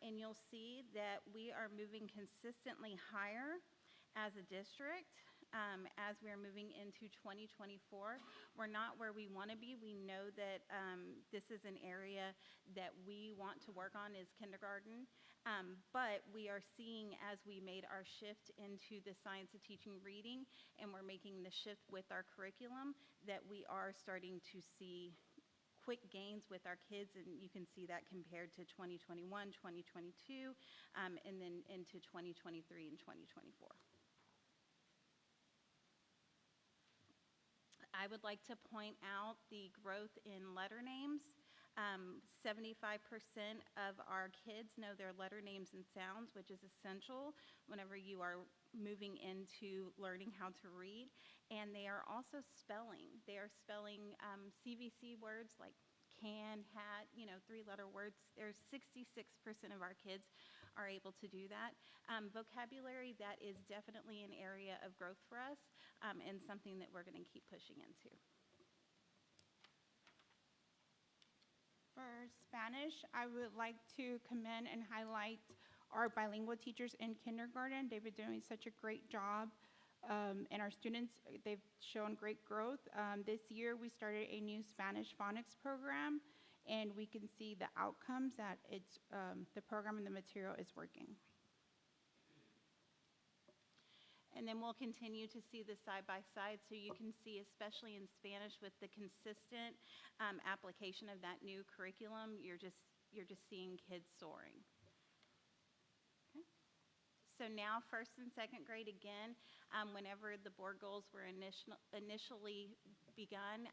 And you'll see that we are moving consistently higher as a district as we're moving into 2024. We're not where we want to be. We know that this is an area that we want to work on is kindergarten, but we are seeing as we made our shift into the science of teaching reading and we're making the shift with our curriculum that we are starting to see quick gains with our kids, and you can see that compared to 2021, 2022, and then into 2023 and 2024. I would like to point out the growth in letter names. 75% of our kids know their letter names and sounds, which is essential whenever you are moving into learning how to read. And they are also spelling. They are spelling CVC words like can, hat, three-letter words. There's 66% of our kids are able to do that. Vocabulary, that is definitely an area of growth for us and something that we're going to keep pushing into. For Spanish, I would like to commend and highlight our bilingual teachers in kindergarten. They've been doing such a great job. And our students, they've shown great growth. This year, we started a new Spanish phonics program, and we can see the outcomes that the program and the material is working. And then we'll continue to see the side-by-side, so you can see, especially in Spanish, with the consistent application of that new curriculum, you're just seeing kids soaring. Okay. So now, first and second grade again, whenever the board goals were initially begun,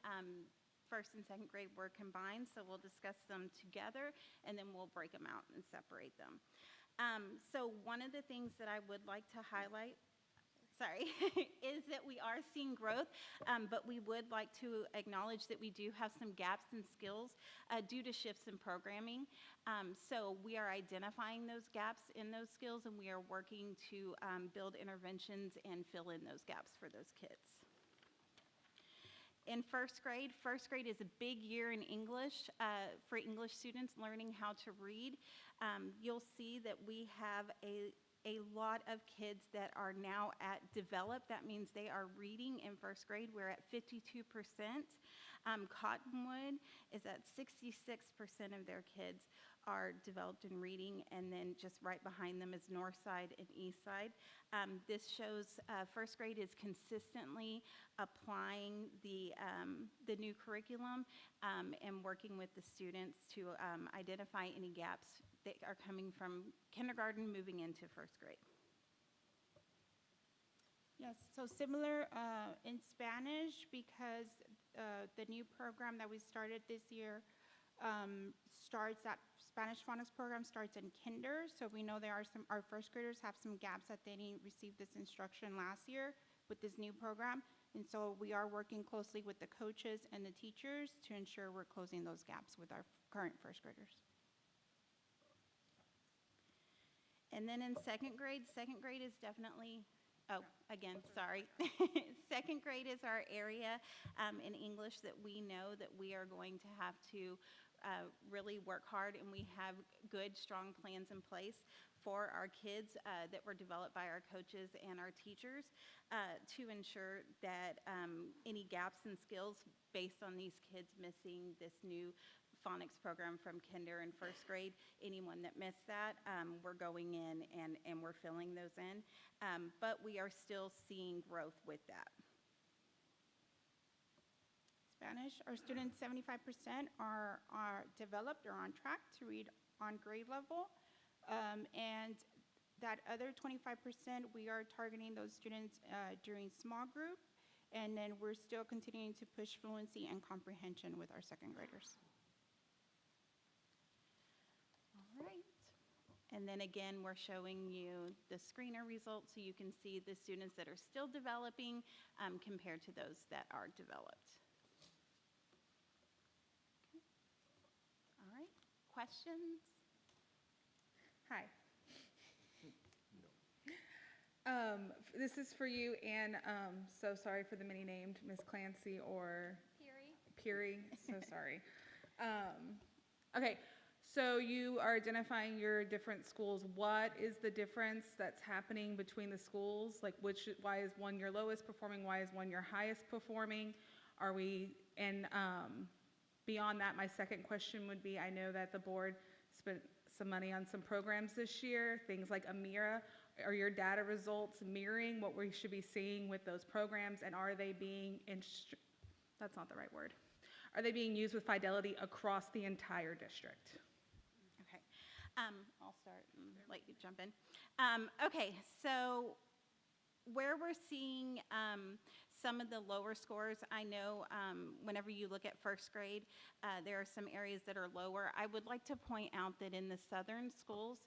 first and second grade were combined, so we'll discuss them together, and then we'll break them out and separate them. So one of the things that I would like to highlight sorry, is that we are seeing growth, but we would like to acknowledge that we do have some gaps in skills due to shifts in programming. So we are identifying those gaps in those skills, and we are working to build interventions and fill in those gaps for those kids. In first grade is a big year in English for English students learning how to read. You'll see that we have a lot of kids that are now at developed. That means they are reading in first grade. We're at 52%. Cottonwood is at 66% of their kids are developed in reading, and then just right behind them is Northside and Eastside. This shows first grade is consistently applying the new curriculum and working with the students to identify any gaps that are coming from kindergarten moving into first grade. Yes, so similar in Spanish, because the new program that we started this year starts at Spanish phonics program starts in kinder, so we know there are our first graders have some gaps that they didn't receive this instruction last year with this new program, and so we are working closely with the coaches and the teachers to ensure we're closing those gaps with our current first graders. And then in second grade is definitely, oh, again, sorry. Second grade is our area in English that we know that we are going to have to really work hard, and we have good, strong plans in place for our kids that were developed by our coaches and our teachers to ensure that any gaps in skills based on these kids missing this new phonics program from kinder and first grade, anyone that missed that, we're going in and we're filling those in, but we are still seeing growth with that. Spanish, our students, 75% are developed or on track to read on grade level, and that other 25%, we are targeting those students during small group, and then we're still continuing to push fluency and comprehension with our second graders. Right. And then again, we're showing you the screener results so you can see the students that are still developing compared to those that are developed. Okay. All right, questions? Hi. This is for you, and so sorry for the many named, Miss Clancy or Peary. So sorry. Okay. So you are identifying your different schools. What is the difference that's happening between the schools? Like why is one your lowest performing? Why is one your highest performing? And beyond that, my second question would be, I know that the board spent some money on some programs this year, things like Amira. Are your data results mirroring what we should be seeing with those programs? And are they being, that's not the right word. Are they being used with fidelity across the entire district? I'll start and let you jump in. Okay, so where we're seeing some of the lower scores, I know whenever you look at first grade, there are some areas that are lower. I would like to point out that in the southern schools,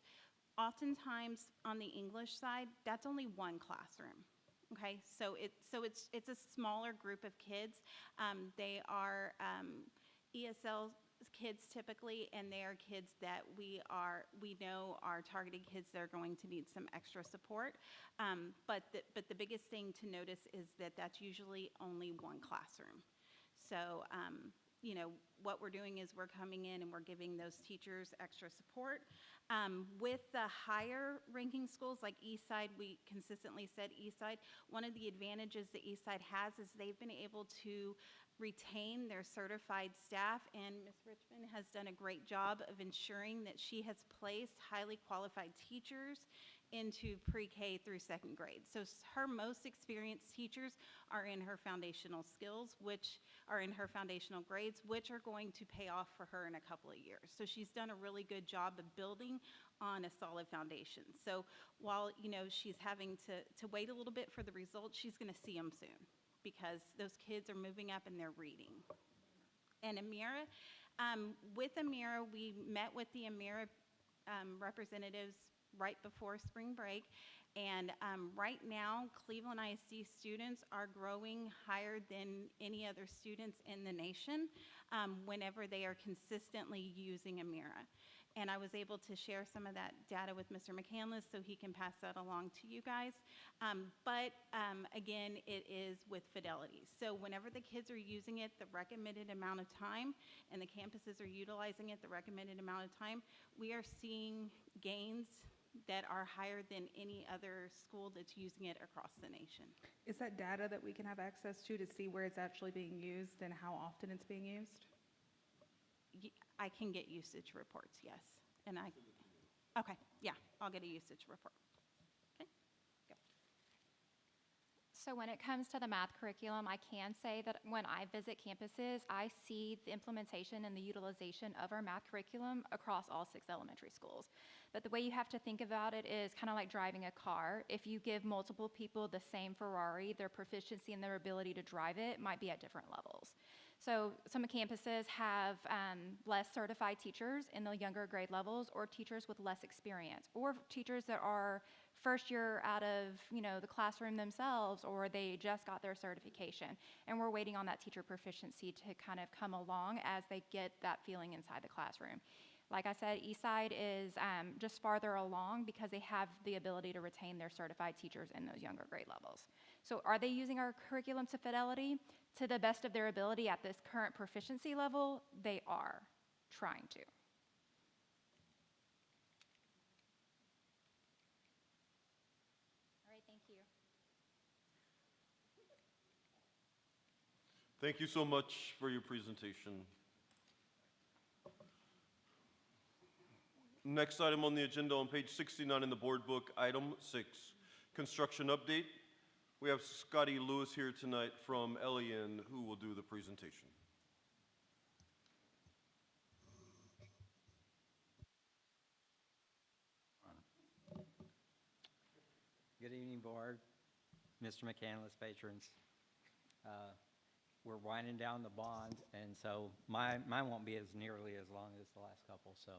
oftentimes on the English side, that's only one classroom. Okay, so it's a smaller group of kids. They are ESL kids typically, and they are kids that we know are targeted kids that are going to need some extra support. But the biggest thing to notice is that that's usually only one classroom. So you know, what we're doing is we're coming in and we're giving those teachers extra support. With the higher ranking schools like Eastside, we consistently said Eastside, one of the advantages that Eastside has is they've been able to retain their certified staff, and Ms. Richmond has done a great job of ensuring that she has placed highly qualified teachers into pre-K through second grade. So her most experienced teachers are in her foundational skills, which are in her foundational grades, which are going to pay off for her in a couple of years. So she's done a really good job of building on a solid foundation. So while, you know, she's having to wait a little bit for the results, she's gonna see them soon because those kids are moving up and they're reading. And Amira, with Amira, we met with the Amira representatives right before spring break. And right now, Cleveland ISD students are growing higher than any other students in the nation whenever they are consistently using Amira. And I was able to share some of that data with Mr. McCandless so he can pass that along to you guys. But again, it is with fidelity. So whenever the kids are using it the recommended amount of time and the campuses are utilizing it the recommended amount of time, we are seeing gains that are higher than any other school that's using it across the nation. Is that data that we can have access to see where it's actually being used and how often it's being used? I can get usage reports, yes. And okay, yeah, I'll get a usage report. Okay, go. So when it comes to the math curriculum, I can say that when I visit campuses, I see the implementation and the utilization of our math curriculum across all 6 elementary schools. But the way you have to think about it is kind of like driving a car. If you give multiple people the same Ferrari, their proficiency and their ability to drive it might be at different levels. So some campuses have less certified teachers in the younger grade levels, or teachers with less experience, or teachers that are first year out of the classroom themselves, or they just got their certification. And we're waiting on that teacher proficiency to kind of come along as they get that feeling inside the classroom. Like I said, Eastside is just farther along because they have the ability to retain their certified teachers in those younger grade levels. So are they using our curriculum to fidelity? To the best of their ability at this current proficiency level, they are trying to. All right, thank you. Thank you so much for your presentation. Next item on the agenda on page 69 in the board book, item 6, construction update. We have Scotty Lewis here tonight from LEN who will do the presentation. Good evening, board, Mr. McCandless, patrons. We're winding down the bond, and so mine won't be as nearly as long as the last couple. So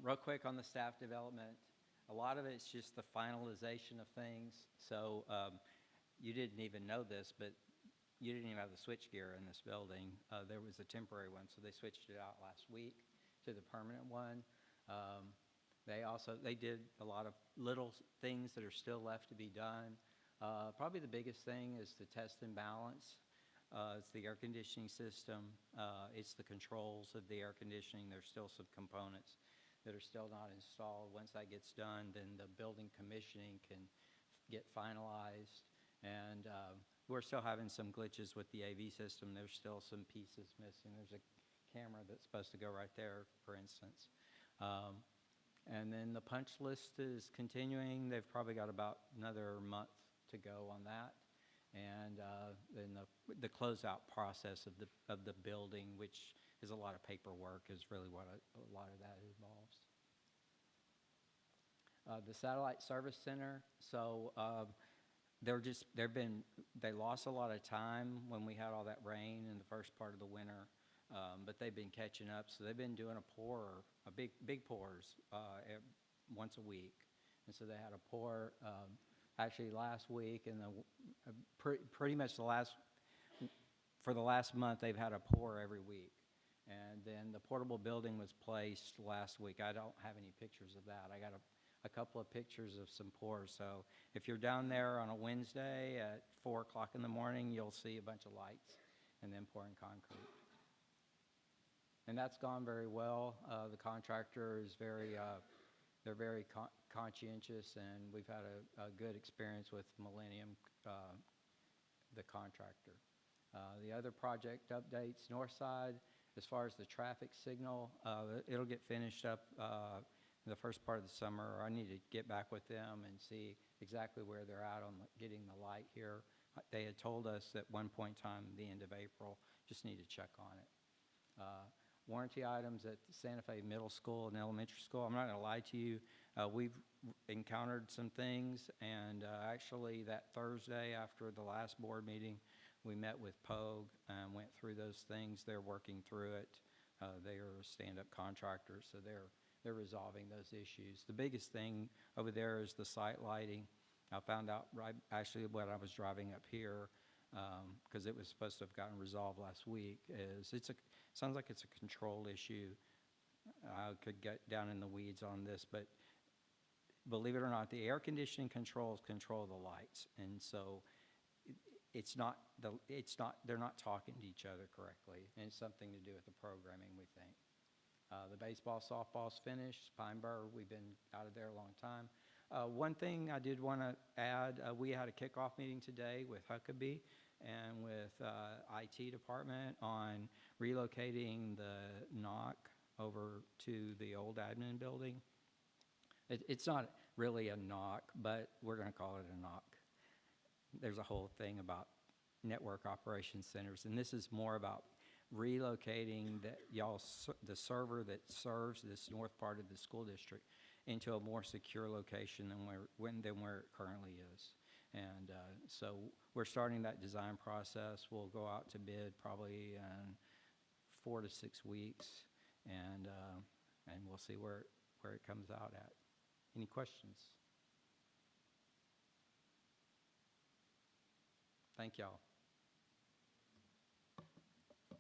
real quick on the staff development, a lot of it's just the finalization of things. So you didn't even know this, but you didn't even have the switchgear in this building. There was a temporary one, so they switched it out last week to the permanent one. They did a lot of little things that are still left to be done. Probably the biggest thing is the test and balance. It's the air conditioning system. It's the controls of the air conditioning. There's still some components that are still not installed. Once that gets done, then the building commissioning can get finalized. And we're still having some glitches with the AV system. There's still some pieces missing. There's a camera that's supposed to go right there, for instance. And then the punch list is continuing. They've probably got about another month to go on that. And then the closeout process of the building, which is a lot of paperwork, is really what a lot of that involves. The Satellite Service Center, so they lost a lot of time when we had all that rain in the first part of the winter, but they've been catching up. So they've been doing big pours once a week. And so they had a pour actually last week, and pretty much for the last month, they've had a pour every week. And then the portable building was placed last week. I don't have any pictures of that. I got a couple of pictures of some pours. So if you're down there on a Wednesday at 4 o'clock in the morning, you'll see a bunch of lights and then pouring concrete. And that's gone very well. The contractor is they're very conscientious, and we've had a good experience with Millennium, the contractor. The other project updates, North Side, as far as the traffic signal, it'll get finished up in the first part of the summer. I need to get back with them and see exactly where they're at on getting the light here. They had told us at one point in time, the end of April, just need to check on it. Warranty items at Santa Fe Middle School and Elementary School. I'm not going to lie to you. We've encountered some things, and actually that Thursday after the last board meeting, we met with Pogue and went through those things. They're working through it. They are a stand-up contractor, so they're they're resolving those issues. The biggest thing over there is the site lighting. I found out actually when I was driving up here, because it was supposed to have gotten resolved last week, is sounds like it's a control issue. I could get down in the weeds on this, but believe it or not, the air conditioning controls control the lights, and so they're not talking to each other correctly, and it's something to do with the programming, we think. The baseball, softball's finished. Pine Bar, we've been out of there a long time. One thing I did want to add, we had a kickoff meeting today with Huckabee and with IT department on relocating the NOC over to the old admin building. It's not really a NOC, but we're going to call it a NOC. There's a whole thing about network operations centers, and this is more about relocating the server that serves this north part of the school district into a more secure location than where it currently is. And so we're starting that design process. We'll go out to bid probably in 4 to 6 weeks, and we'll see where it comes out at. Any questions? Thank y'all.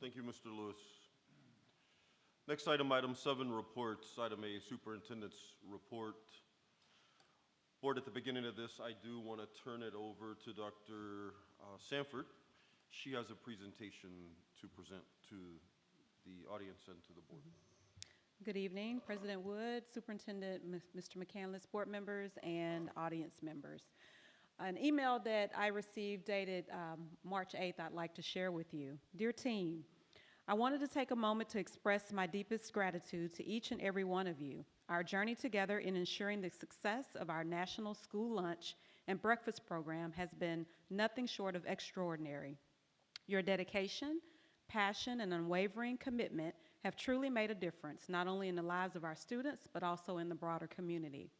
Thank you, Mr. Lewis. Next item, item 7, reports. Item A, superintendent's report. Board, at the beginning of this, I do want to turn it over to Dr. Sanford. She has a presentation to present to the audience and to the board. Good evening, President Wood, Superintendent Mr. McCandless, board members, and audience members. An email that I received dated March 8th I'd like to share with you. Dear team, I wanted to take a moment to express my deepest gratitude to each and every one of you. Our journey together in ensuring the success of our National School Lunch and Breakfast program has been nothing short of extraordinary. Your dedication, passion, and unwavering commitment have truly made a difference, not only in the lives of our students, but also in the broader community.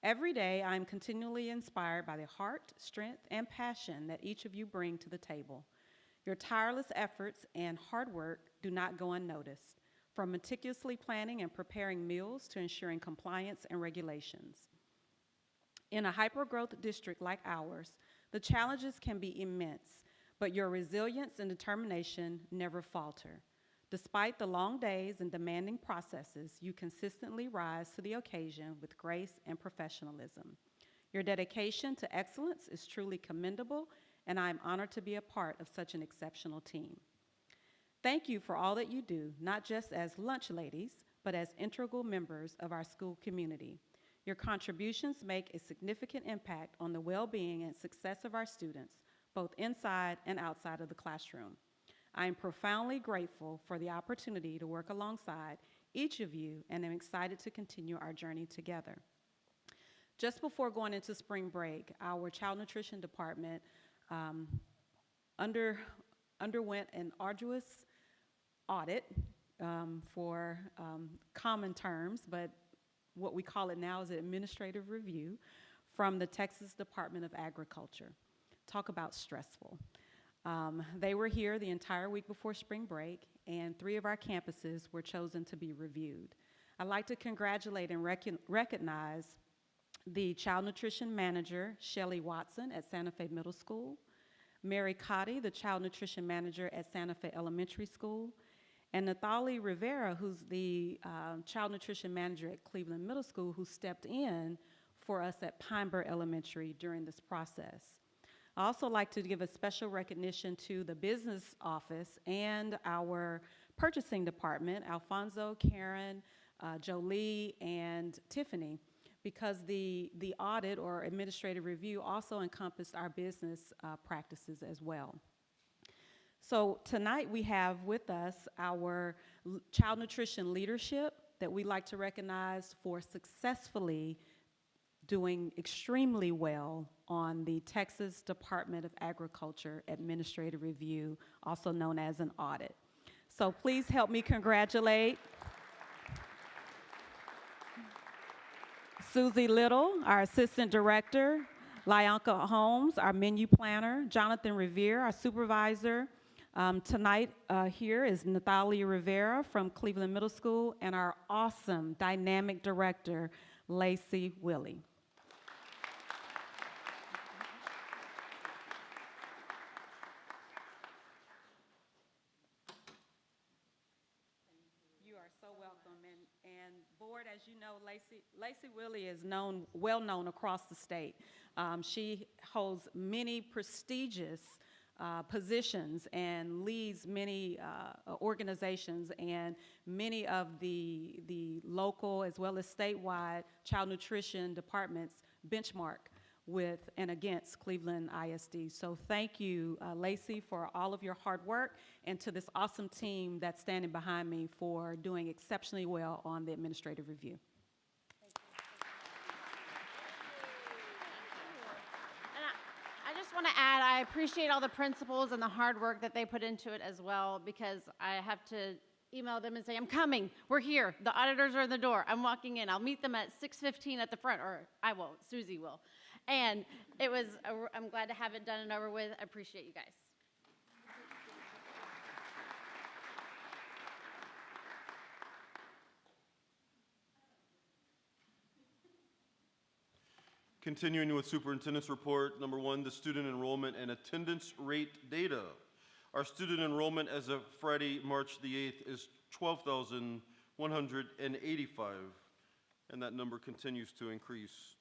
Every day, I am continually inspired by the heart, strength, and passion that each of you bring to the table. Your tireless efforts and hard work do not go unnoticed, from meticulously planning and preparing meals to ensuring compliance and regulations. In a hyper-growth district like ours, the challenges can be immense, but your resilience and determination never falter. Despite the long days and demanding processes, you consistently rise to the occasion with grace and professionalism. Your dedication to excellence is truly commendable, and I am honored to be a part of such an exceptional team. Thank you for all that you do, not just as lunch ladies, but as integral members of our school community. Your contributions make a significant impact on the well-being and success of our students, both inside and outside of the classroom. I am profoundly grateful for the opportunity to work alongside each of you, and am excited to continue our journey together. Just before going into spring break, our child nutrition department underwent an arduous audit for common terms, but what we call it now is an administrative review from the Texas Department of Agriculture. Talk about stressful. They were here the entire week before spring break, and 3 of our campuses were chosen to be reviewed. I'd like to congratulate and recognize the child nutrition manager, Shelley Watson at Santa Fe Middle School, Mary Cotty, the child nutrition manager at Santa Fe Elementary School, and Nathalie Rivera, who's the child nutrition manager at Cleveland Middle School, who stepped in for us at Pineborough Elementary during this process. I also like to give a special recognition to the business office and our purchasing department, Alfonso, Karen, Jolie, and Tiffany, because the audit or administrative review also encompassed our business practices as well. So tonight we have with us our child nutrition leadership that we'd like to recognize for successfully doing extremely well on the Texas Department of Agriculture Administrative Review, also known as an audit. So please help me congratulate Susie Little, our Assistant Director, Lyanka Holmes, our Menu Planner, Jonathan Revere, our Supervisor, Tonight here is Nathalia Rivera from Cleveland Middle School and our awesome dynamic director, Lacey Willie. You are so welcome. And board, as you know, Lacey Willie is well known across the state. She holds many prestigious positions and leads many organizations, and many of the local as well as statewide child nutrition departments benchmark with and against Cleveland ISD. So thank you, Lacey, for all of your hard work, and to this awesome team that's standing behind me for doing exceptionally well on the administrative review. I just want to add, I appreciate all the principals and the hard work that they put into it as well, because I have to email them and say, I'm coming, we're here, the auditors are in the door, I'm walking in, I'll meet them at 6:15 at the front, or I won't, Susie will. And I'm glad to have it done and over with. I appreciate you guys. Continuing with superintendent's report, number 1, the student enrollment and attendance rate data. Our student enrollment as of Friday, March the 8th is 12,185, and that number continues to increase.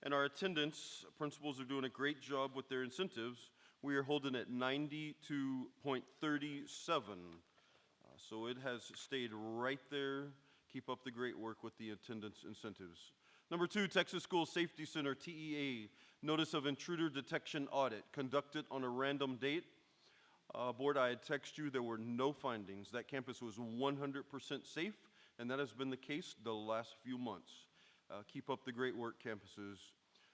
And our attendance, principals are doing a great job with their incentives. We are holding at 92.37, so it has stayed right there. Keep up the great work with the attendance incentives. Number 2, Texas School Safety Center, TEA, notice of intruder detection audit conducted on a random date. Board, I had texted you, there were no findings. That campus was 100% safe, and that has been the case the last few months. Keep up the great work, campuses.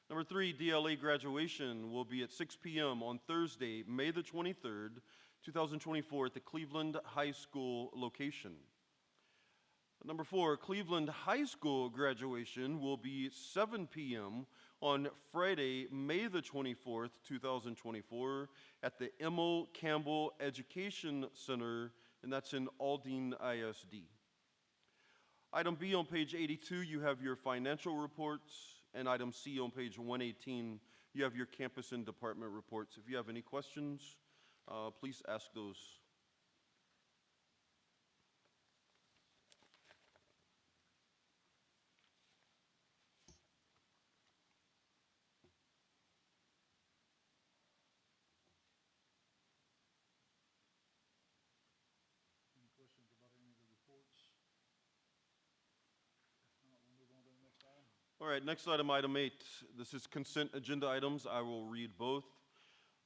Number 3, DLA graduation will be at 6 p.m. on Thursday, May the 23rd, 2024 at the Cleveland High School location. Number 4, Cleveland High School graduation will be 7 p.m. on Friday, May the 24th, 2024 at the Emil Campbell Education Center, and that's in Aldine ISD. Item B on page 82, you have your financial reports, and item C on page 118, you have your campus and department reports. If you have any questions, please ask those. Any questions about any of the reports? If not, we'll move on to the next item. All right, next item, item 8. This is consent agenda items. I will read both.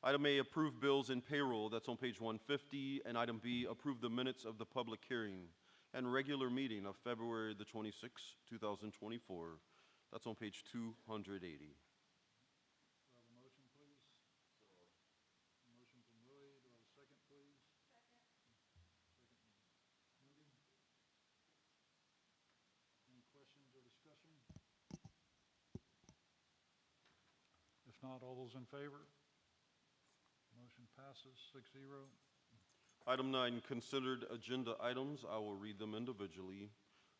Item A, approve bills and payroll. That's on page 150. And item B, approve the minutes of the public hearing and regular meeting of February the 26th, 2024. That's on page 280. Do I have a motion, please? A motion from Willie. Do I have a second, please? Second from Moody. Any questions or discussion? If not, all those in favor? Motion passes 6-0. Item 9, considered agenda items. I will read them individually.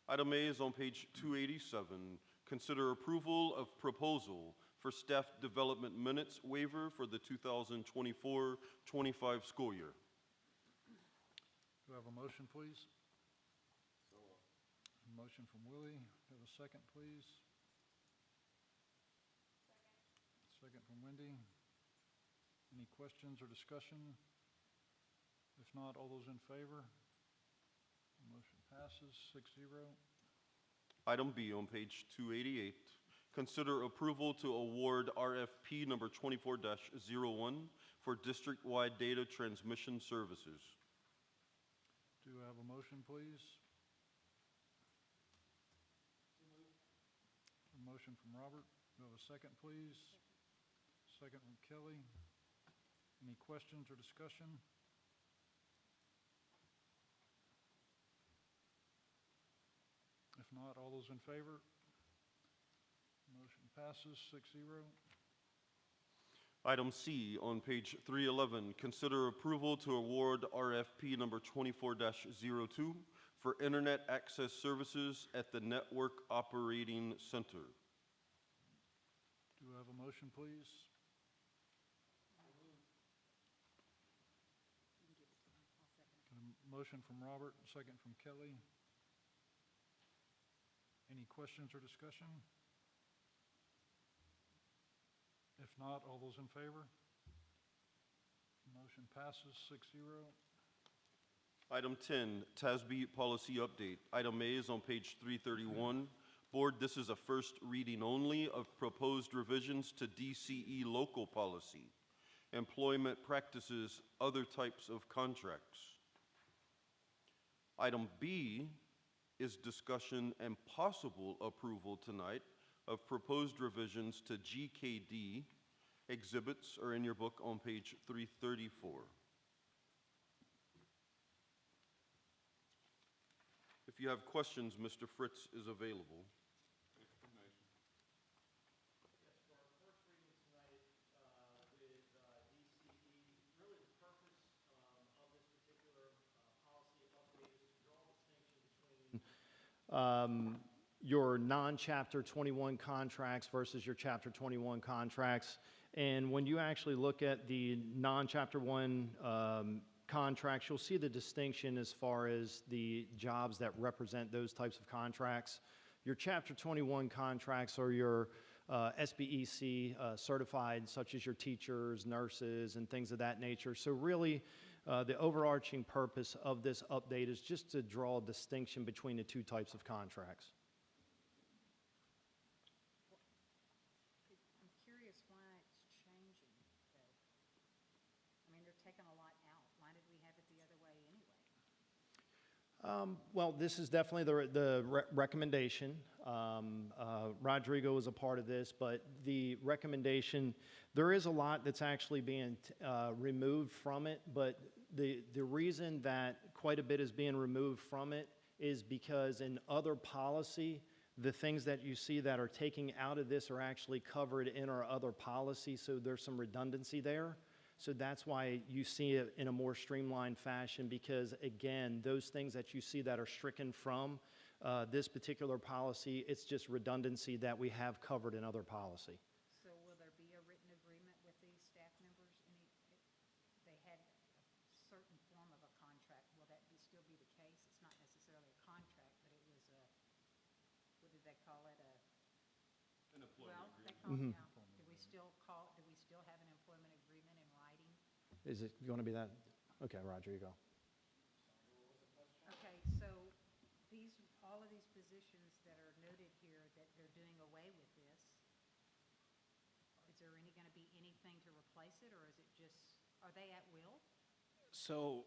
Item A is on page 287. Consider approval of proposal for staff development minutes waiver for the 2024-25 school year. Do I have a motion, please? A motion from Willie. Do I have a second, please? Second from Wendy. Any questions or discussion? If not, all those in favor? Motion passes 6-0. Item B on page 288. Consider approval to award RFP number 24-01 for district-wide data transmission services. Do I have a motion, please? A motion from Robert. Do I have a second, please? Second from Kelly. Any questions or discussion? If not, all those in favor? Motion passes 6-0. Item C on page 311, consider approval to award RFP number 24-02 for Internet Access Services at the Network Operating Center. Do I have a motion, please? Got a motion from Robert, second from Kelly. Any questions or discussion? If not, all those in favor? Motion passes 6-0. Item 10, TASB policy update. Item A is on page 331. Board, this is a first reading only of proposed revisions to DCE local policy, employment practices, other types of contracts. Item B is discussion and possible approval tonight of proposed revisions to GKD. Exhibits are in your book on page 334. If you have questions, Mr. Fritz is available. Your non-Chapter 21 contracts versus your Chapter 21 contracts. And when you actually look at the non-Chapter 1 contracts, you'll see the distinction as far as the jobs that represent those types of contracts. Your Chapter 21 contracts are your SBEC certified, such as your teachers, nurses, and things of that nature. So really, the overarching purpose of this update is just to draw a distinction between the two types of contracts. I'm curious why it's changing, though. I mean, they're taking a lot out. Why did we have it the other way anyway? Well, this is definitely the recommendation. Rodrigo was a part of this, but the recommendation, there is a lot that's actually being removed from it, but the reason that quite a bit is being removed from it is because in other policy, the things that you see that are taking out of this are actually covered in our other policy, so there's some redundancy there. So that's why you see it in a more streamlined fashion, because again, those things that you see that are stricken from this particular policy, it's just redundancy that we have covered in other policy. So will there be a written agreement with these staff members? They had a certain form of a contract. Will that still be the case? It's not necessarily a contract, but it was a, what did they call it? An employment agreement. They call it, yeah. Do we still have an employment agreement in writing? Is it going to be that? Okay, Roger, you go. Okay, so all of these positions that are noted here that they're doing away with this, is there going to be anything to replace it, or is it just, are they at will? So,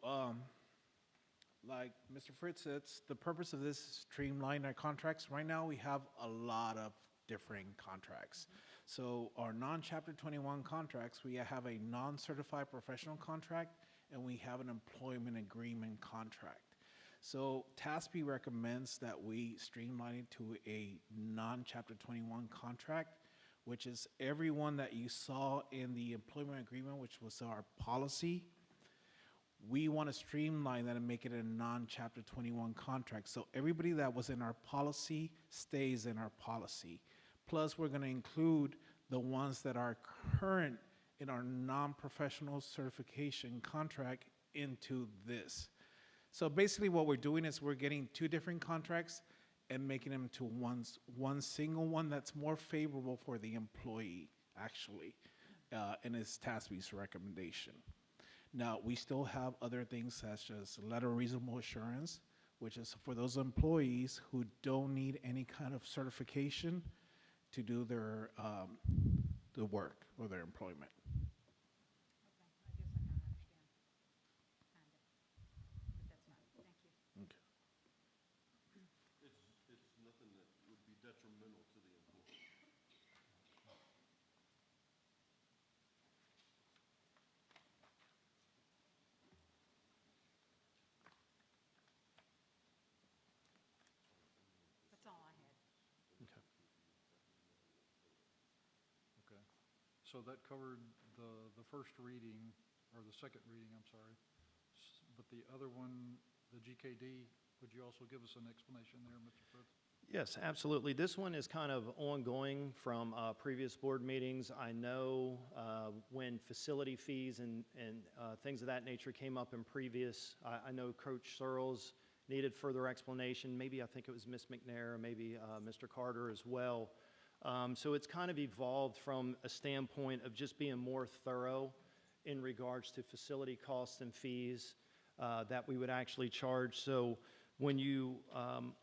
like Mr. Fritz said, the purpose of this is streamline our contracts. Right now, we have a lot of differing contracts. So our non-Chapter 21 contracts, we have a non-certified professional contract, and we have an employment agreement contract. So TASB recommends that we streamline it to a non-Chapter 21 contract, which is everyone that you saw in the employment agreement, which was our policy. We want to streamline that and make it a non-Chapter 21 contract. So everybody that was in our policy stays in our policy. Plus, we're going to include the ones that are current in our non-professional certification contract into this. So basically what we're doing is we're getting two different contracts and making them to one single one that's more favorable for the employee, actually, and it's TASB's recommendation. Now, we still have other things such as letter of reasonable assurance, which is for those employees who don't need any kind of certification to do their the work or their employment. It's nothing that would be detrimental to the employee. That's all I had. Okay. So that covered the first reading, or the second reading, I'm sorry. But the other one, the GKD, would you also give us an explanation there, Mr. Fritz? Yes, absolutely. This one is kind of ongoing from previous board meetings. I know when facility fees and things of that nature came up in previous, I know Coach Searles needed further explanation. Maybe I think it was Ms. McNair, maybe Mr. Carter as well. So it's kind of evolved from a standpoint of just being more thorough in regards to facility costs and fees that we would actually charge. So when you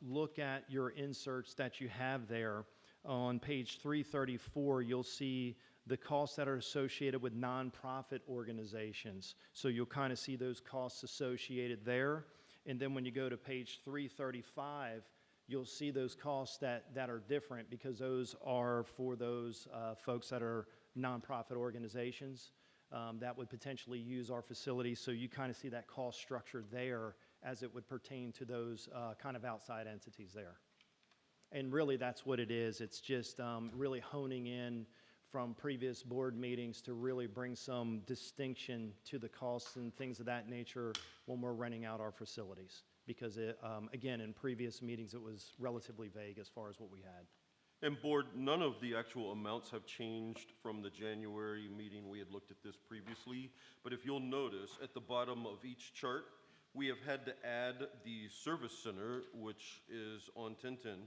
look at your inserts that you have there, on page 334, you'll see the costs that are associated with nonprofit organizations. So you'll kind of see those costs associated there. And then when you go to page 335, you'll see those costs that are different, because those are for those folks that are nonprofit organizations that would potentially use our facilities. So you kind of see that cost structure there as it would pertain to those kind of outside entities there. And really, that's what it is. It's just really honing in from previous board meetings to really bring some distinction to the costs and things of that nature when we're renting out our facilities. Because, again, in previous meetings, it was relatively vague as far as what we had. And Board, none of the actual amounts have changed from the January meeting. We had looked at this previously. But if you'll notice, at the bottom of each chart, we have had to add the service center, which is on 1010,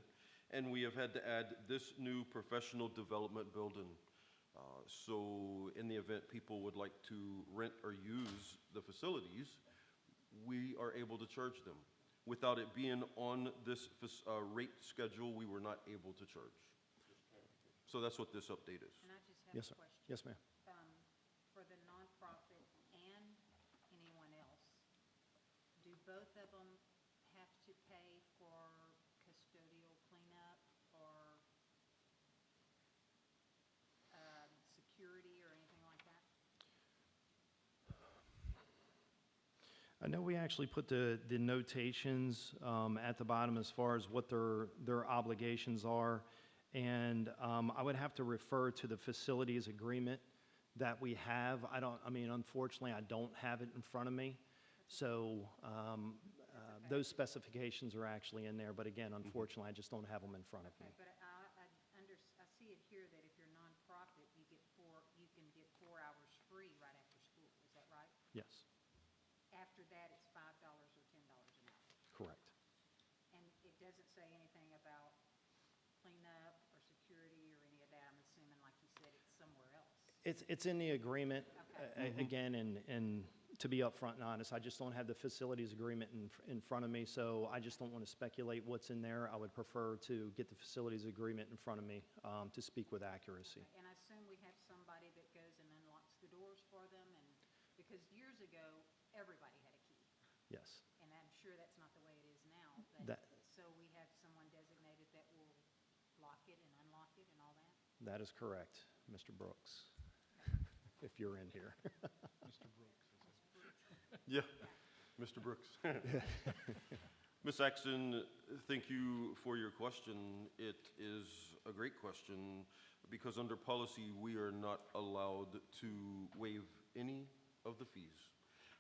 and we have had to add this new professional development building. So in the event people would like to rent or use the facilities, we are able to charge them. Without it being on this rate schedule, we were not able to charge. So that's what this update is. And I just have Yes, a sir. question. Yes, ma'am. For the nonprofit and anyone else, do both of them have to pay for custodial cleanup or security or anything like that? I know we actually put the notations at the bottom as far as what their obligations are. And I would have to refer to the facilities agreement that we have. Unfortunately, I don't have it in front of me. So those specifications are actually in there. But again, unfortunately, I just don't have them in front of me. Okay, but I see it here that if you're nonprofit, you can get 4 hours free right after school. Is that right? Yes, After that, it's $5 or $10 an hour. correct. And it doesn't say anything about cleanup or security or any of that. I'm assuming, like you said, it's somewhere else. It's in the agreement. Okay. Again, and to be upfront and honest, I just don't have the facilities agreement in front of me, so I just don't want to speculate what's in there. I would prefer to get the facilities agreement in front of me to speak with accuracy. And I assume we have somebody that goes and unlocks the doors for them, and because years ago, everybody had a key. Yes. And I'm sure that's not the way it is now, but That- so we have someone designated that will lock it and unlock it and all that? That is correct, Mr. Brooks, if you're in here. Mr. Brooks. Yeah, Mr. Brooks. Ms. Axton, thank you for your question. It is a great question because under policy, we are not allowed to waive any of the fees.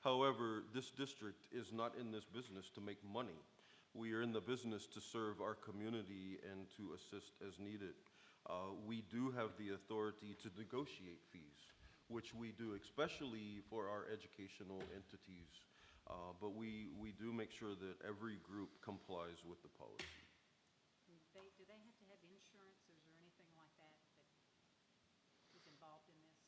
However, this district is not in this business to make money. We are in the business to serve our community and to assist as needed. We do have the authority to negotiate fees, which we do, especially for our educational entities. But we do make sure that every group complies with the policy. Do they have to have insurance? Is there anything like that is involved in this?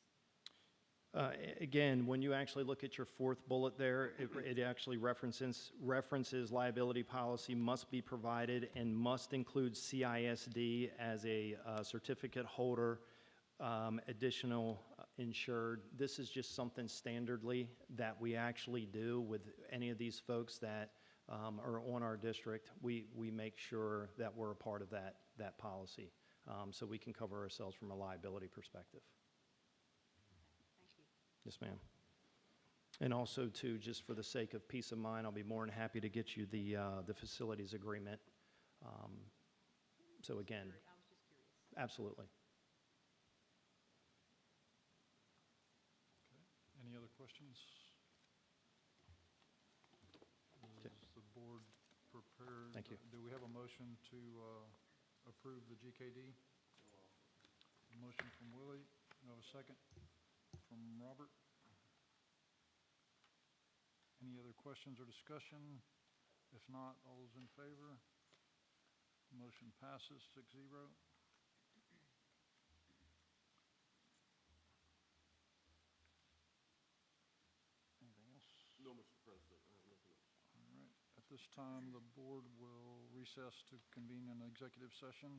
Again, when you actually look at your fourth bullet there, it actually references liability policy must be provided and must include CISD as a certificate holder, additional insured. This is just something standardly that we actually do with any of these folks that are on our district. We make sure that we're a part of that policy so we can cover ourselves from a liability perspective. Yes, ma'am. And also, too, just for the sake of peace of mind, I'll be more than happy to get you the facilities agreement. So again, I was just curious. absolutely. questions? Is the board prepared? Thank you. Do we have a motion to approve the GKD? Motion from Willie. Do I have a second from Robert? Any other questions or discussion? If not, all those in favor? Motion passes 6-0. Anything else? No, Mr. President, I have nothing else. All right. At this time, the board will recess to convene an executive session.